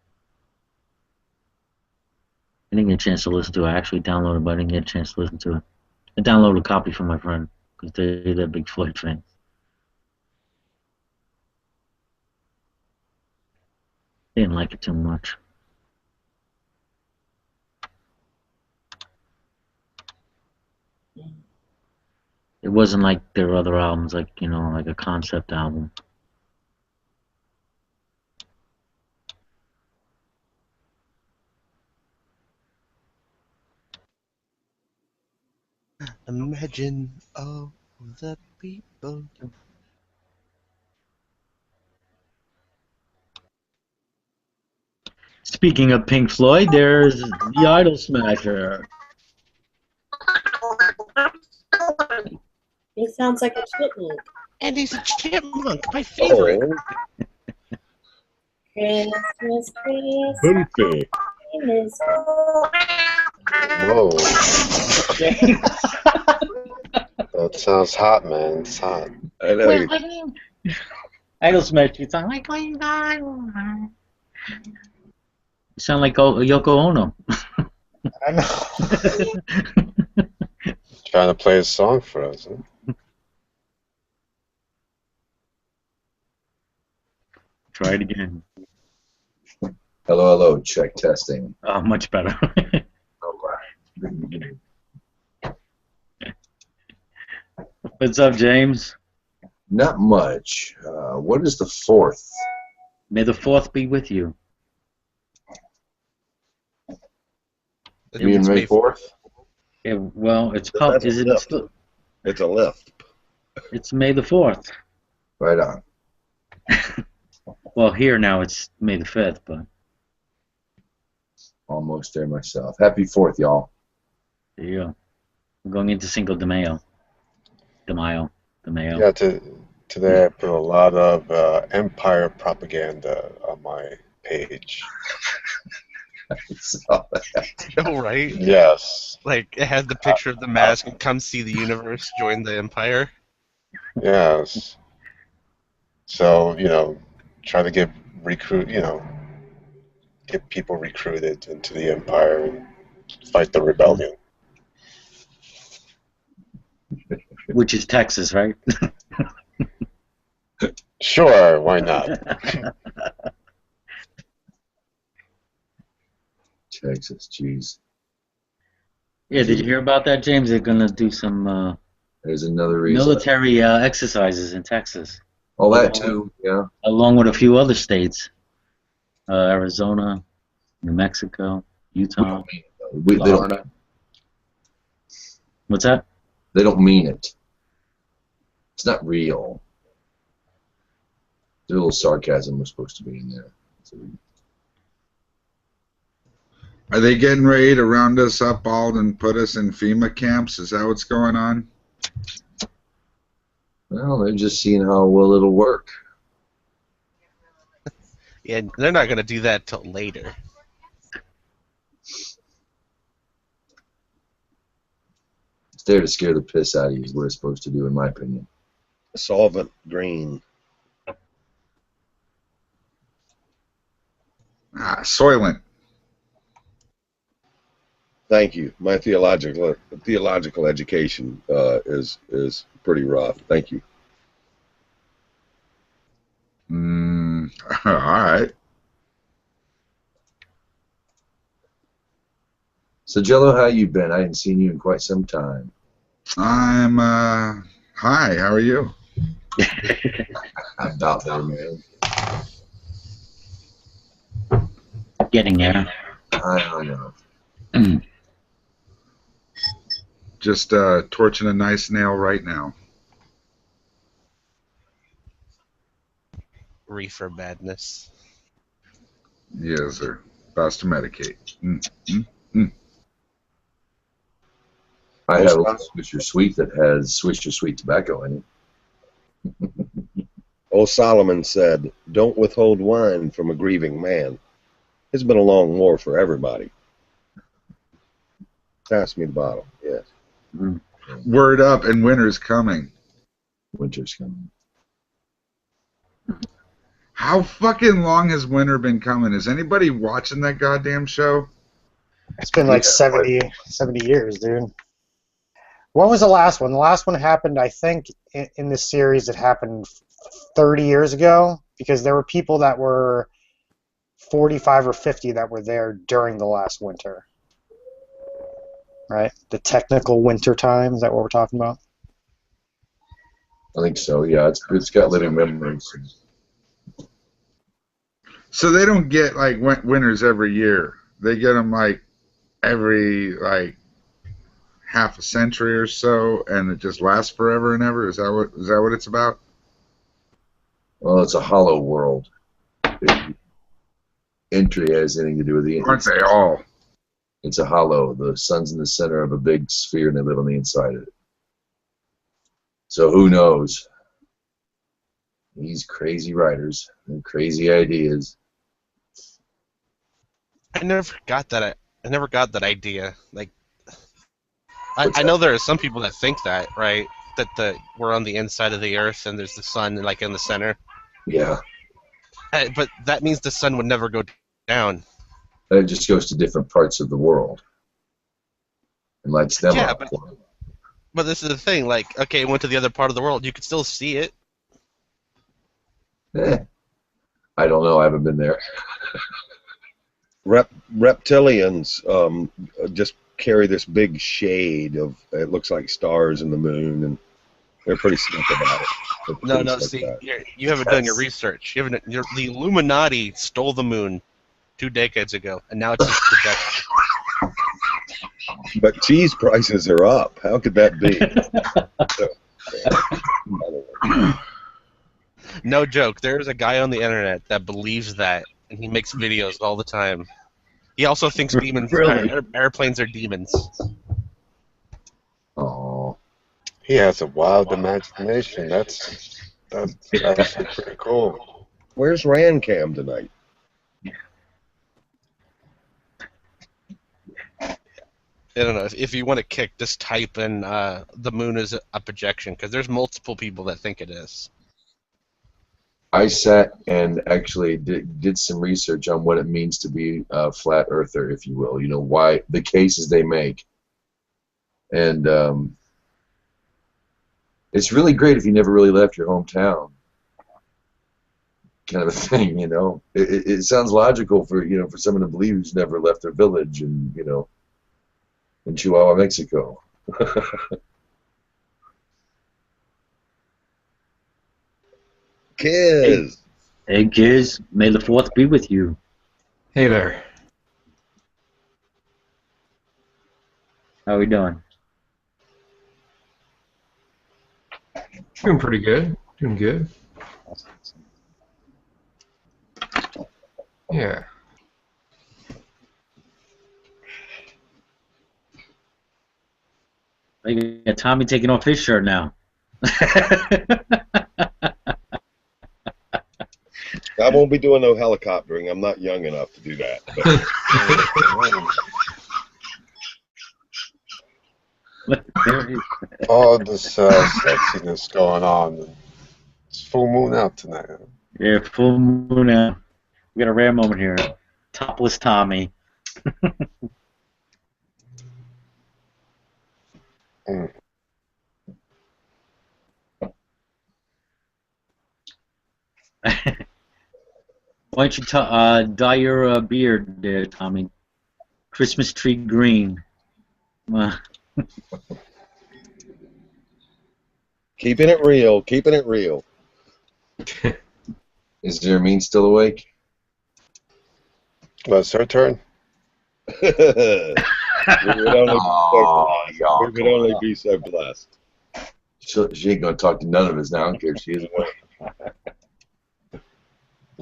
I didn't get a chance to listen to it. I actually downloaded it, but I didn't get a chance to listen to it. I downloaded a copy from my friend because they're big Floyd fans. They didn't like it too much. It wasn't like their other albums, like, you know, like a concept album.
Imagine all the people.
Speaking of Pink Floyd, there's the Idol Smasher.
He sounds like a chipmunk.
And he's a chipmunk, my favorite.
Christmas, Christmas,
Bumpy.
Christmas.
Whoa. That sounds hot, man. It's hot.
I know. you-
Idol Smasher, you sound like you sound like Yoko Ono.
I know.
Trying to play a song for us. Huh?
Try it again.
Hello, hello. Check testing.
Oh, much better.
All right.
What's up, James?
Not much. What is the 4th?
May the 4th be with you.
I
You mean
it's
May 4th?
Yeah, well, it's
That's
is
a
it
lift.
still,
It's a lift.
it's May the 4th.
Right on.
Well, here now it's May the 5th, but
Almost there myself. Happy 4th, y'all.
there you go. We're going into Cinco de Mayo. De Mayo.
Yeah, today I put a lot of Empire propaganda on my page.
I saw that.
Oh, right?
Yes.
Like, it had the picture of the mask and come see the universe, join the Empire.
Yes. So, try to get people recruited into the Empire and fight the rebellion.
Which is Texas, right?
Sure, why not?
Texas, jeez.
Yeah, did you hear about that, James? They're gonna do some
There's another reason.
military exercises in Texas,
Oh, that too, yeah.
along with a few other states. Arizona, New Mexico,
We
Utah,
don't mean it, though. They
Florida.
don't.
What's that?
They don't mean it. It's not real. There's a little sarcasm was supposed to be in there.
Are they getting ready to round us up all and put us in FEMA camps? Is that what's going on?
Well, they're just seeing how well it'll work.
Yeah, they're not going to do that till later.
It's there to scare the piss out of you is what it's supposed to do, in my opinion.
Solvent green.
Soylent.
Thank you. My theological education is pretty rough. Thank you.
All right.
So, Jello, how you been? I hadn't seen you in quite some time.
I'm hi. How are you?
I'm about there, man.
Getting there.
I know.
Just torching a nice nail right now.
Reefer madness.
Yes, sir. About to medicate.
I have a Swisher Sweet that has Swisher Sweet tobacco in it.
Old Solomon said, "Don't withhold wine from a grieving man." It's been a long war for everybody. Pass me the bottle. Yes.
Word up, and winter's coming.
Winter's coming.
How fucking long has winter been coming? Is anybody watching that goddamn show?
It's been like 70 years, dude. What was the last one? The last one happened, I think, in this series, it happened 30 years ago, because there were people that were 45 or 50 that were there during the last winter. Right? The technical winter time, is that what we're talking about?
I think so, yeah. It's got living memories.
So they don't get like winters every year. They get them like every like half a century or so, and it just lasts forever and ever. Is that what it's about?
Well, it's a hollow world. Entry has anything to do with the.
Aren't they all?
It's a hollow. The sun's in the center of a big sphere, and they live on the inside of it. So who knows? These crazy writers and crazy ideas.
I never got that. I never got that idea. Like, I know there are some people that think that, right? That we're on the inside of the Earth and there's the sun like in the center.
Yeah.
But that means the sun would never go down.
It just goes to different parts of the world and lights them up.
But this is the thing. Like, okay, it went to the other part of the world. You could still see it.
I don't know. I haven't been there.
Reptilians just carry this big shade of, it looks like stars in the moon, and they're pretty slick about it.
No, see, you haven't done your research. The Illuminati stole the moon 2 decades ago, and now it's just projection.
But cheese prices are up. How could that be?
No joke. There's a guy on the internet that believes that, and he makes videos all the time. He also thinks demons, airplanes are demons.
Oh, he has a wild imagination. That's actually pretty cool.
Where's Rancam tonight?
I don't know. If you want to kick, just type in the moon is a projection, because there's multiple people that think it is.
I sat and actually did some research on what it means to be a flat earther, if you will. You know, why the cases they make. And it's really great if you never really left your hometown. Kind of a thing, you know. It sounds logical for someone to believe who's never left their village and, in Chihuahua, Mexico.
Kiz.
Hey, Kiz, may the 4th be with you.
Hey there.
How we doing?
Doing pretty good. Doing good. Yeah.
You got Tommy taking off his shirt now.
I won't be doing no helicoptering. I'm not young enough to do that.
All this sexiness going on. It's full moon out tonight. Huh?
Yeah, full moon out. We got a rare moment here. Topless Tommy.
Mm.
Why don't you dye your beard there, Tommy? Christmas tree green.
Keeping it real. Keeping it real.
Is Jermaine still awake?
Well, it's her turn.
We would only be so blessed.
She ain't gonna talk to none of us now. I don't care if she is awake.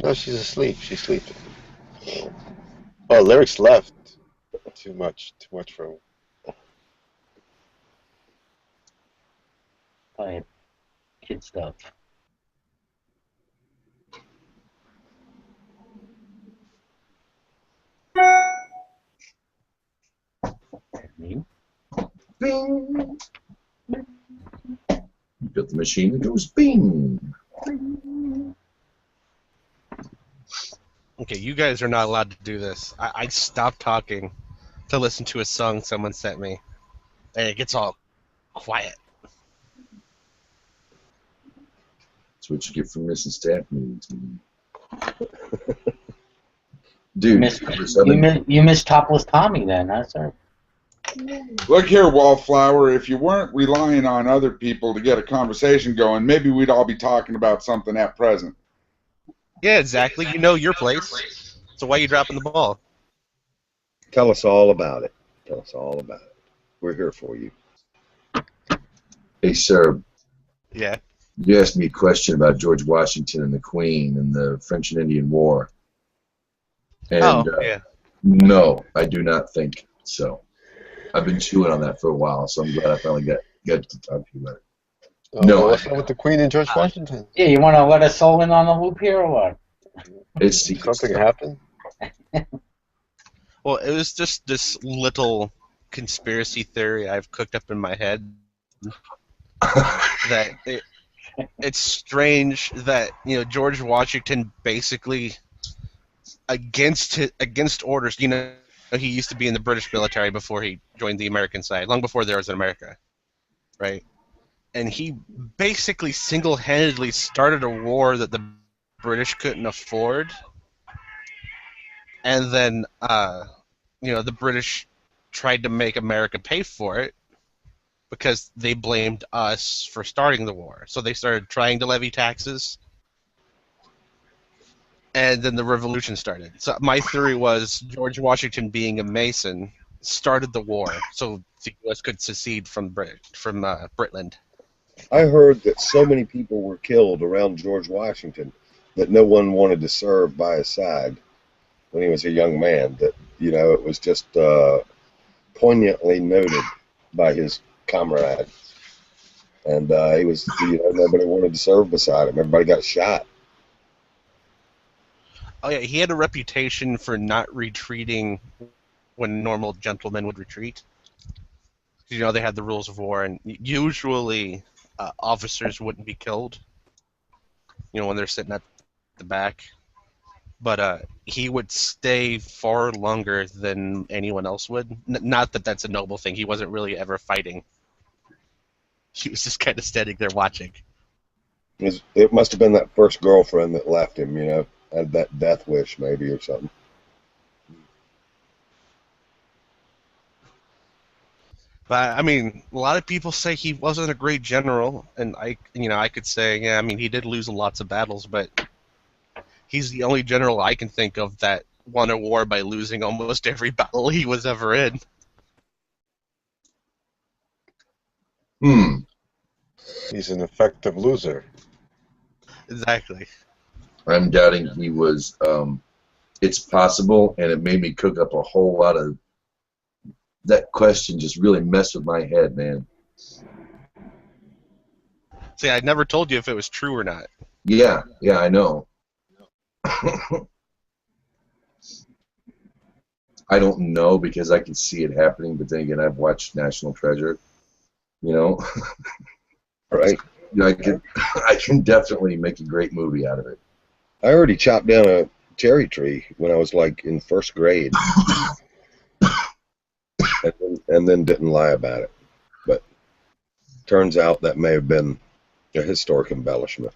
No, she's asleep. She's sleeping. Oh, lyrics left. Too much for him.
Playing kid stuff. Me?
Bing. You got the machine that goes bing.
Okay, you guys are not allowed to do this. I stopped talking to listen to a song someone sent me, and it gets all quiet.
That's what you get for missing staff meetings.
You
Dude,
you missed Topless Tommy then, huh, sir?
Look here, Wallflower, if you weren't relying on other people to get a conversation going, maybe we'd all be talking about something at present.
Yeah, exactly. You know your place. So why are you dropping the ball?
Tell us all about it. Tell us all about it. We're here for you.
hey, sir,
Yeah.
you asked me a question about George Washington and the Queen and the French and Indian War. And
Yeah.
no, I do not think so. I've been chewing on that for a while, so I'm glad I finally got to talk to you about it. No,
What's up with the Queen and George Washington?
Yeah, you want to let us all in on the loop here or what?
It's secret
Something
stuff.
happened?
Well, it was just this little conspiracy theory I've cooked up in my head that it's strange that George Washington basically against orders. He used to be in the British military before he joined the American side, long before there was an America, right? And he basically single-handedly started a war that the British couldn't afford, and then the British tried to make America pay for it because they blamed us for starting the war. So they started trying to levy taxes, and then the revolution started. So my theory was George Washington, being a Mason, started the war so the U.S. could secede from Britland.
I heard that so many people were killed around George Washington that no one wanted to serve by his side when he was a young man. That it was just poignantly noted by his comrades, and he was nobody wanted to serve beside him. Everybody got shot.
Oh yeah, he had a reputation for not retreating when normal gentlemen would retreat. They had the rules of war, and usually officers wouldn't be killed. When they're sitting at the back, but he would stay far longer than anyone else would. Not that that's a noble thing. He wasn't really ever fighting. He was just kind of standing there watching.
It must have been that first girlfriend that left him. Had that death wish maybe or something.
But I mean, a lot of people say he wasn't a great general, and I could say, yeah, I mean, he did lose lots of battles, but he's the only general I can think of that won a war by losing almost every battle he was ever in.
He's an effective loser.
Exactly.
I'm doubting he was. It's possible, and it made me cook up a whole lot of. That question just really messed with my head, man.
See, I never told you if it was true or not.
Yeah, I know. I don't know because I can see it happening, but then again, I've watched National Treasure. You know,
Right.
I can definitely make a great movie out of it.
I already chopped down a cherry tree when I was like in first grade, and then didn't lie about it. But turns out that may have been a historic embellishment.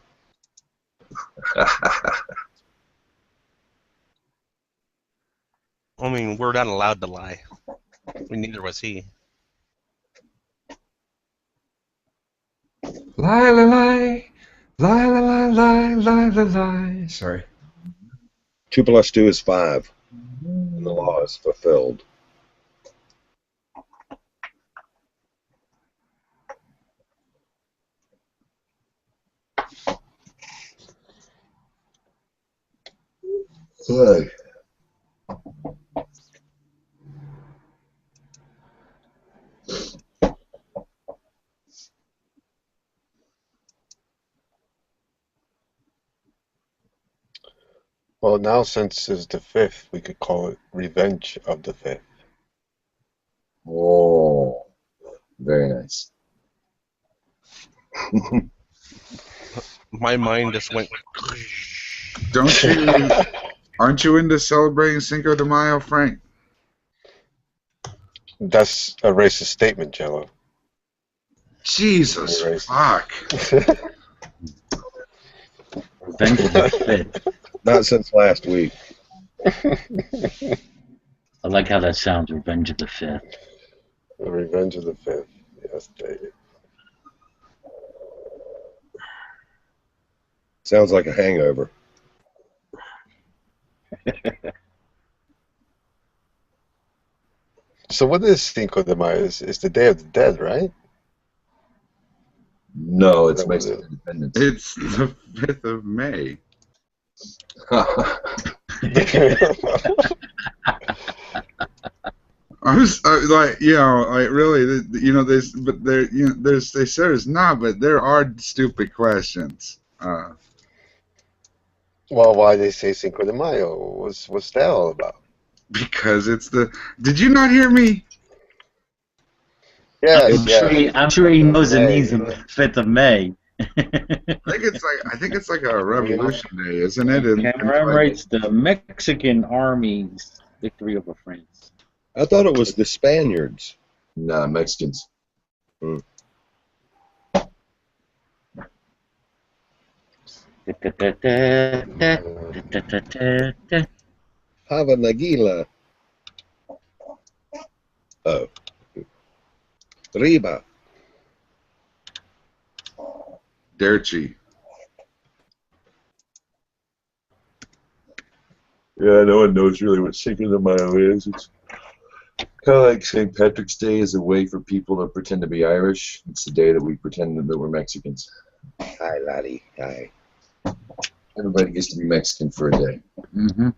I mean, we're not allowed to lie. Neither was he.
Lie, lie, lie. Lie, lie, lie, lie, lie, lie, lie. Sorry.
2 + 2 is 5, and the law is fulfilled.
Hey.
Well, now since it's the 5th, we could call it Revenge of the 5th.
Oh, very nice.
My mind just went.
Aren't you into celebrating Cinco de Mayo, Frank?
That's a racist statement, Jello.
Jesus,
Racist.
fuck.
Revenge of the 5th.
Not since last week.
I like how that sounds, Revenge of the 5th.
The Revenge of the 5th. Yes, David.
Sounds like a hangover.
So what is Cinco de Mayo? It's the Day of the Dead, right?
No, it's Mexican Independence.
It's the 5th of May. I was like, really, they say there's not, but there are stupid questions.
Well, why they say Cinco de Mayo? What's that all about?
Because it's the. Did you not hear me?
Yeah,
I'm sure he knows it means the 5th of May.
I think it's like a Revolution Day, isn't it?
Commemorates the Mexican Army's victory over France.
I thought it was the Spaniards.
Nah, Mexicans.
Hava Nagila. Oh. Riba.
Derchi.
Yeah, no one knows really what Cinco de Mayo is. It's kind of like St. Patrick's Day is a way for people to pretend to be Irish. It's the day that we pretend that we're Mexicans.
Hi, laddie. Hi.
Everybody gets to be Mexican for a day.
Mm-hmm.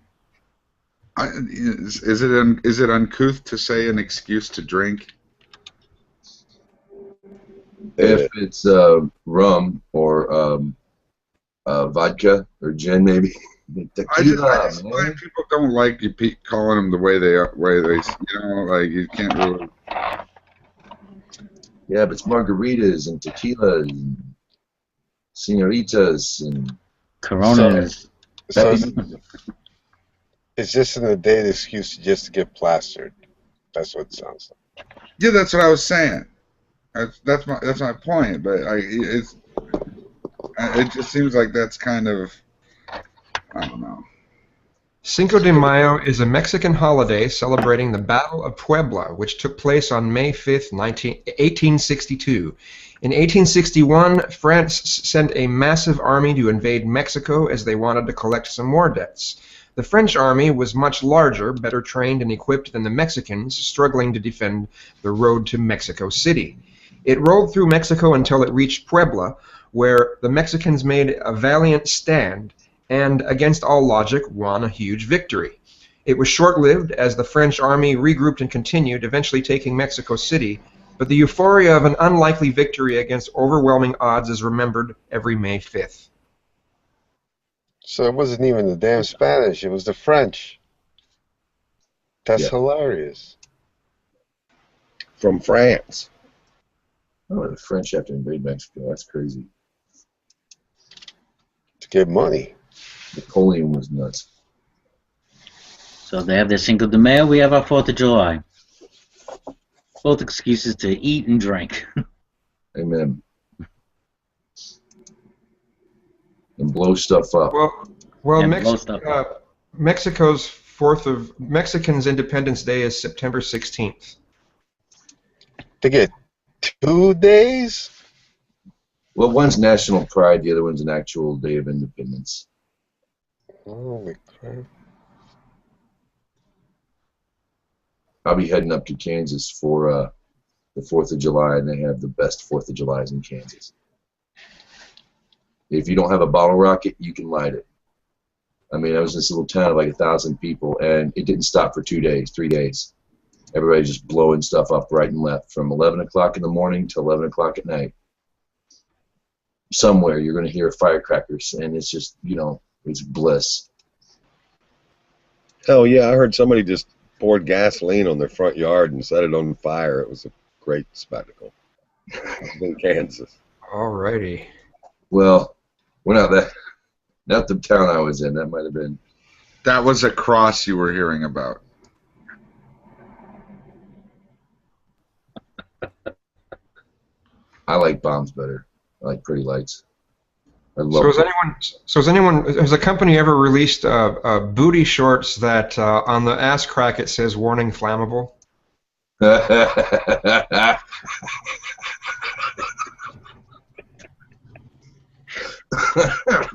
Is it uncouth to say an excuse to drink?
If it's rum or vodka or gin, maybe.
I just find people don't like you calling them the way they like you can't really.
Yeah, but it's margaritas and tequilas and senoritas and
Coronas.
So it's just an day excuse just to get plastered. That's what it sounds like.
Yeah, that's what I was saying. That's my point. But it just seems like that's kind of, I don't know.
Cinco de Mayo is a Mexican holiday celebrating the Battle of Puebla, which took place on May 5th, 1862. In 1861, France sent a massive army to invade Mexico as they wanted to collect some more debts. The French army was much larger, better trained and equipped than the Mexicans, struggling to defend the road to Mexico City. It rolled through Mexico until it reached Puebla, where the Mexicans made a valiant stand and, against all logic, won a huge victory. It was short-lived as the French army regrouped and continued, eventually taking Mexico City, but the euphoria of an unlikely victory against overwhelming odds is remembered every May 5th.
So it wasn't even the damn Spanish, it was the French. That's
Yeah.
hilarious.
From France.
Oh, the French have to invade Mexico. That's crazy.
To get money.
Napoleon was nuts.
So they have their Cinco de Mayo, we have our 4th of July. Both excuses to eat and drink.
Amen. And blow stuff up.
Well,
And blow stuff up.
Mexicans' Independence Day is September 16th.
They get 2 days?
Well, one's national pride, the other one's an actual day of independence.
Holy crap.
I'll be heading up to Kansas for the 4th of July, and they have the best 4th of Julys in Kansas. If you don't have a bottle rocket, you can light it. I mean, I was in this little town of like 1,000 people, and it didn't stop for 2 days, 3 days. Everybody just blowing stuff up right and left from 11 o'clock in the morning to 11 o'clock at night. Somewhere you're going to hear firecrackers, and it's just, you know, it's bliss.
Hell yeah, I heard somebody just poured gasoline on their front yard and set it on fire. It was a great spectacle. In Kansas.
Alrighty.
Well, we're not the town I was in. That might have been.
That was a cross you were hearing about.
I like bombs better. I like pretty lights. I love
Has a company ever released booty shorts that on the ass crack it says warning flammable?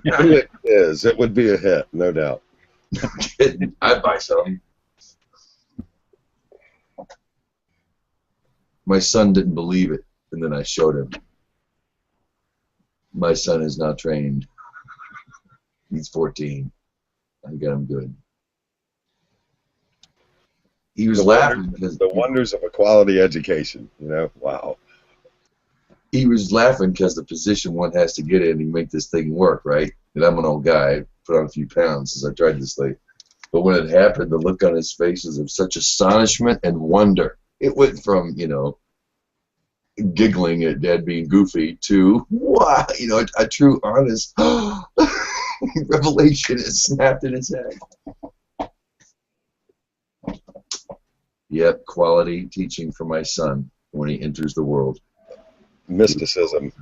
It is. It would be a hit, no doubt.
I'd buy some. My son didn't believe it, and then I showed him. My son is not trained. He's 14. I got him good. He was laughing because
the wonders of a quality education. You know, wow.
He was laughing because the position one has to get in and make this thing work, right? And I'm an old guy, put on a few pounds since I tried this thing. But when it happened, the look on his face was of such astonishment and wonder. It went from, you know, giggling at Dad being goofy to, wow, you know, a true, honest revelation is snapped in his head. Yep, quality teaching for my son when he enters the world.
Mysticism,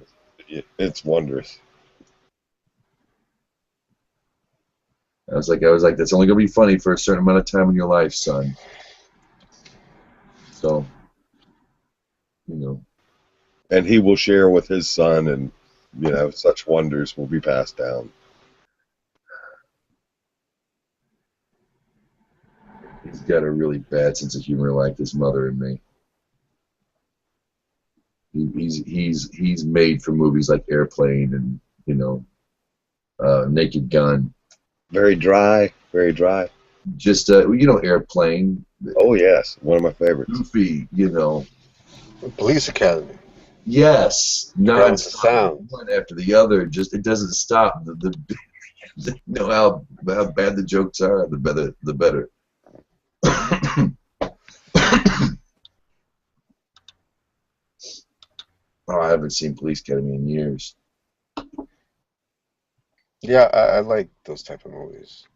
it's wondrous.
I was like, that's only gonna be funny for a certain amount of time in your life, son. So, you know.
And he will share with his son, and you know, such wonders will be passed down.
He's got a really bad sense of humor, like his mother and me. He's made for movies like Airplane and, you know, Naked Gun.
Very dry, very dry.
Just you know, Airplane.
Oh yes, one of my favorites.
Goofy, you know.
Police Academy.
Yes,
That's the sound.
one after the other. Just it doesn't stop. You know how bad the jokes are. The better. Oh, I haven't seen Police Academy in years.
Yeah, I like those type of movies.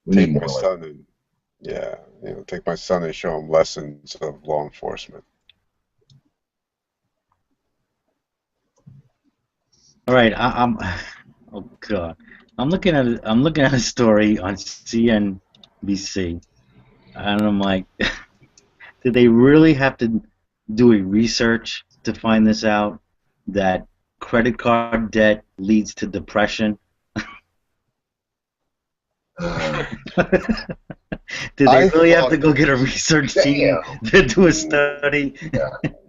We
Take
need
my
more like
son and take my son and show him lessons of law enforcement.
All right, oh god, I'm looking at a story on CNBC, and I'm like, did they really have to do a research to find this out? That credit card debt leads to depression? Did
I
they really have to
thought-
go get a research team to do a study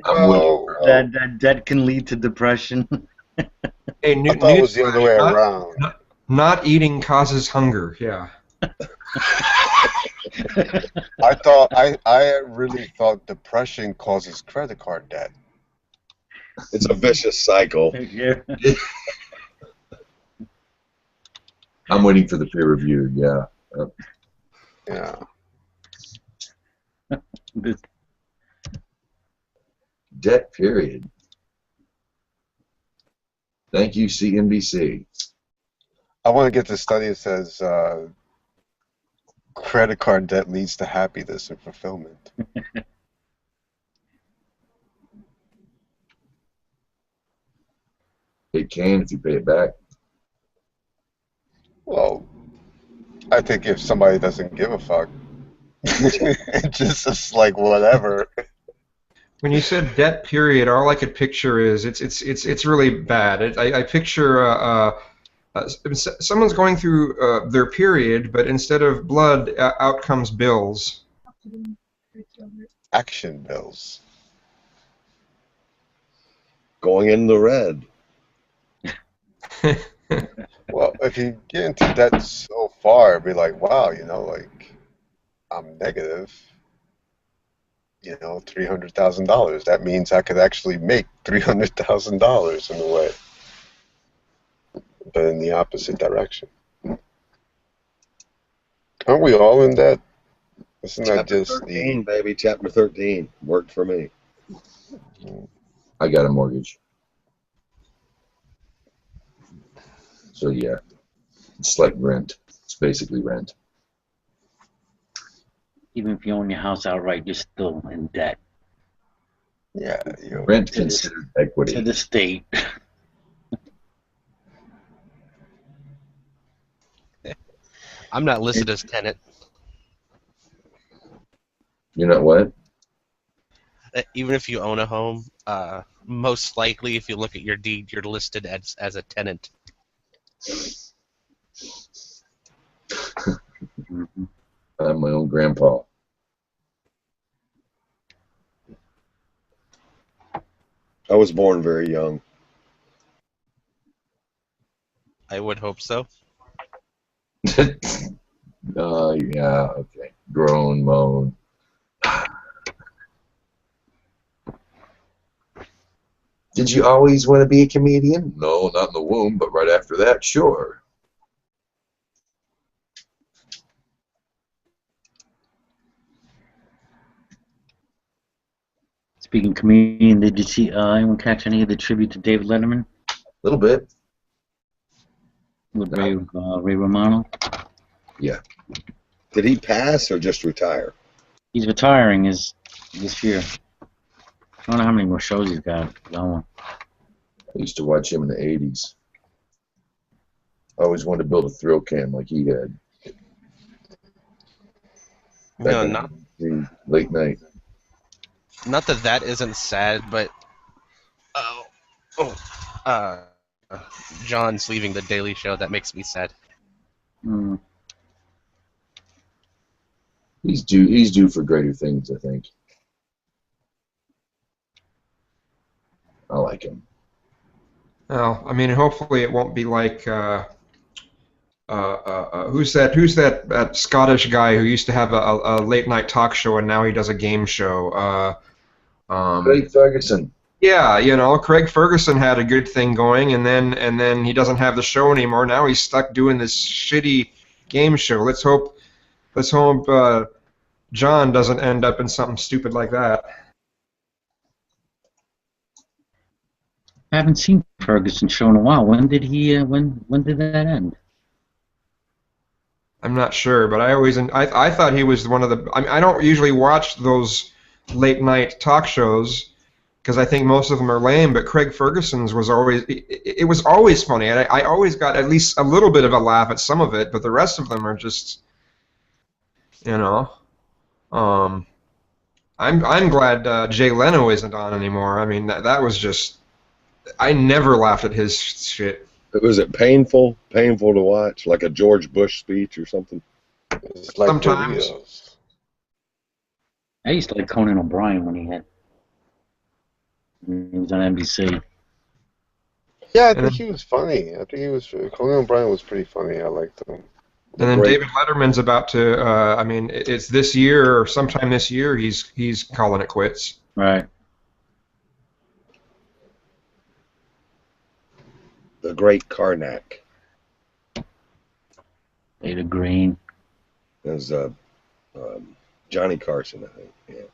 I'm with
Oh,
you, bro.
that can lead to depression?
Hey,
I thought it was the other way around.
Not eating causes hunger. Yeah.
I really thought depression causes credit card debt.
It's a vicious cycle.
Yeah.
I'm waiting for the peer review. Yeah.
Yeah.
Debt period. Thank you, CNBC.
I want to get the study that says credit card debt leads to happiness and fulfillment.
It can if you pay it back.
Well, I think if somebody doesn't give a fuck, it's like whatever.
When you said debt period, all I could picture is it's really bad. I picture someone's going through their period, but instead of blood, out comes bills.
Action bills.
Going in the red.
Well, if you get into debt so far, it'd be like, wow, like I'm negative, $300,000. That means I could actually make $300,000 in a way, but in the opposite direction. Aren't we all in debt? Isn't that
Chapter
just
13, baby. Chapter 13 worked for me.
I got a mortgage. So yeah, it's like rent. It's basically rent.
Even if you own your house outright, you're still in debt
Yeah,
Rent considered equity.
to the state.
I'm not listed as tenant.
You know what?
Even if you own a home, most likely, if you look at your deed, you're listed as a tenant.
I'm my own grandpa.
I was born very young.
I would hope so.
Yeah, okay. Grown, moan. Did you always want to be a comedian? No, not in the womb, but right after that, sure.
Speaking of comedian, did you see anyone catch any of the tribute to David Letterman
A little bit.
with Ray Romano?
Yeah.
Did he pass or just retire?
He's retiring this year. I don't know how many more shows he's got going.
I used to watch him in the 80s. I always wanted to build a thrill cam like he had.
No,
Back
not
in the late night.
not that that isn't sad, but John's leaving the Daily Show. That makes me sad.
Hmm.
He's due for greater things, I think. I like him.
Well, I mean, hopefully it won't be like who's that Scottish guy who used to have a late night talk show and now he does a game show.
Craig Ferguson.
Yeah, Craig Ferguson had a good thing going, and then he doesn't have the show anymore. Now he's stuck doing this shitty game show. Let's hope John doesn't end up in something stupid like that.
I haven't seen Ferguson's show in a while. When did he? When did that end?
I'm not sure, but I thought he was one of the. I don't usually watch those late night talk shows because I think most of them are lame. But Craig Ferguson's was always. It was always funny, and I always got at least a little bit of a laugh at some of it. But the rest of them are just, I'm glad Jay Leno isn't on anymore. I mean that was just. I never laughed at his shit.
Was it painful to watch, like a George Bush speech or something?
It's like
Sometimes.
Doritos.
I used to like Conan O'Brien when he was on NBC.
Yeah, I
And
think
then-
he was funny. I think he was. Conan O'Brien was pretty funny. I liked him.
And then
Great.
David Letterman's about to. I mean, it's this year or sometime this year. He's calling it quits.
Right.
The great Karnak.
Ada Green.
It was Johnny Carson, I think. Yeah.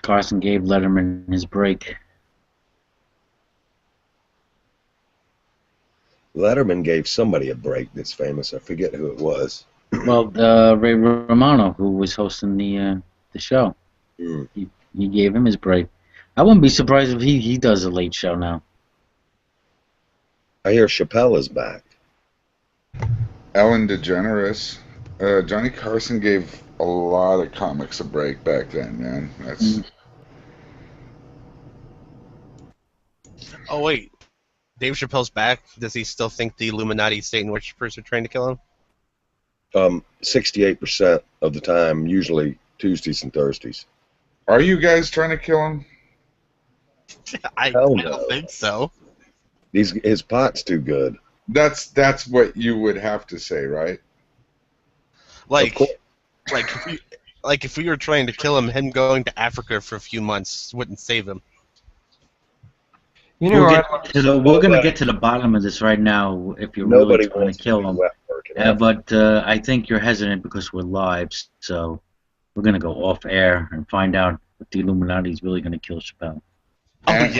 Carson gave Letterman his break.
Letterman gave somebody a break that's famous. I forget who it was.
Well, Ray Romano, who was hosting the show,
Mm.
he gave him his break. I wouldn't be surprised if he does a late show now.
I hear Chappelle is back.
Ellen DeGeneres. Johnny Carson gave a lot of comics a break back then, man. That's
Oh wait, Dave Chappelle's back. Does he still think the Illuminati Satan worshippers are trying to kill him?
68% of the time, usually Tuesdays and Thursdays.
Are you guys trying to kill him?
I
Hell no.
don't think so.
His pot's too good.
That's what you would have to say, right?
Like,
course.
if we were trying to kill him going to Africa for a few months wouldn't save him.
You know,
We're going to get to the bottom of this right now if you're
Nobody
really trying
wants
to kill
do
him.
wet work in Africa.
But I think you're hesitant because we're live, so we're going to go off air and find out if the Illuminati is really going to kill Chappelle.
Oh,
And-
yeah.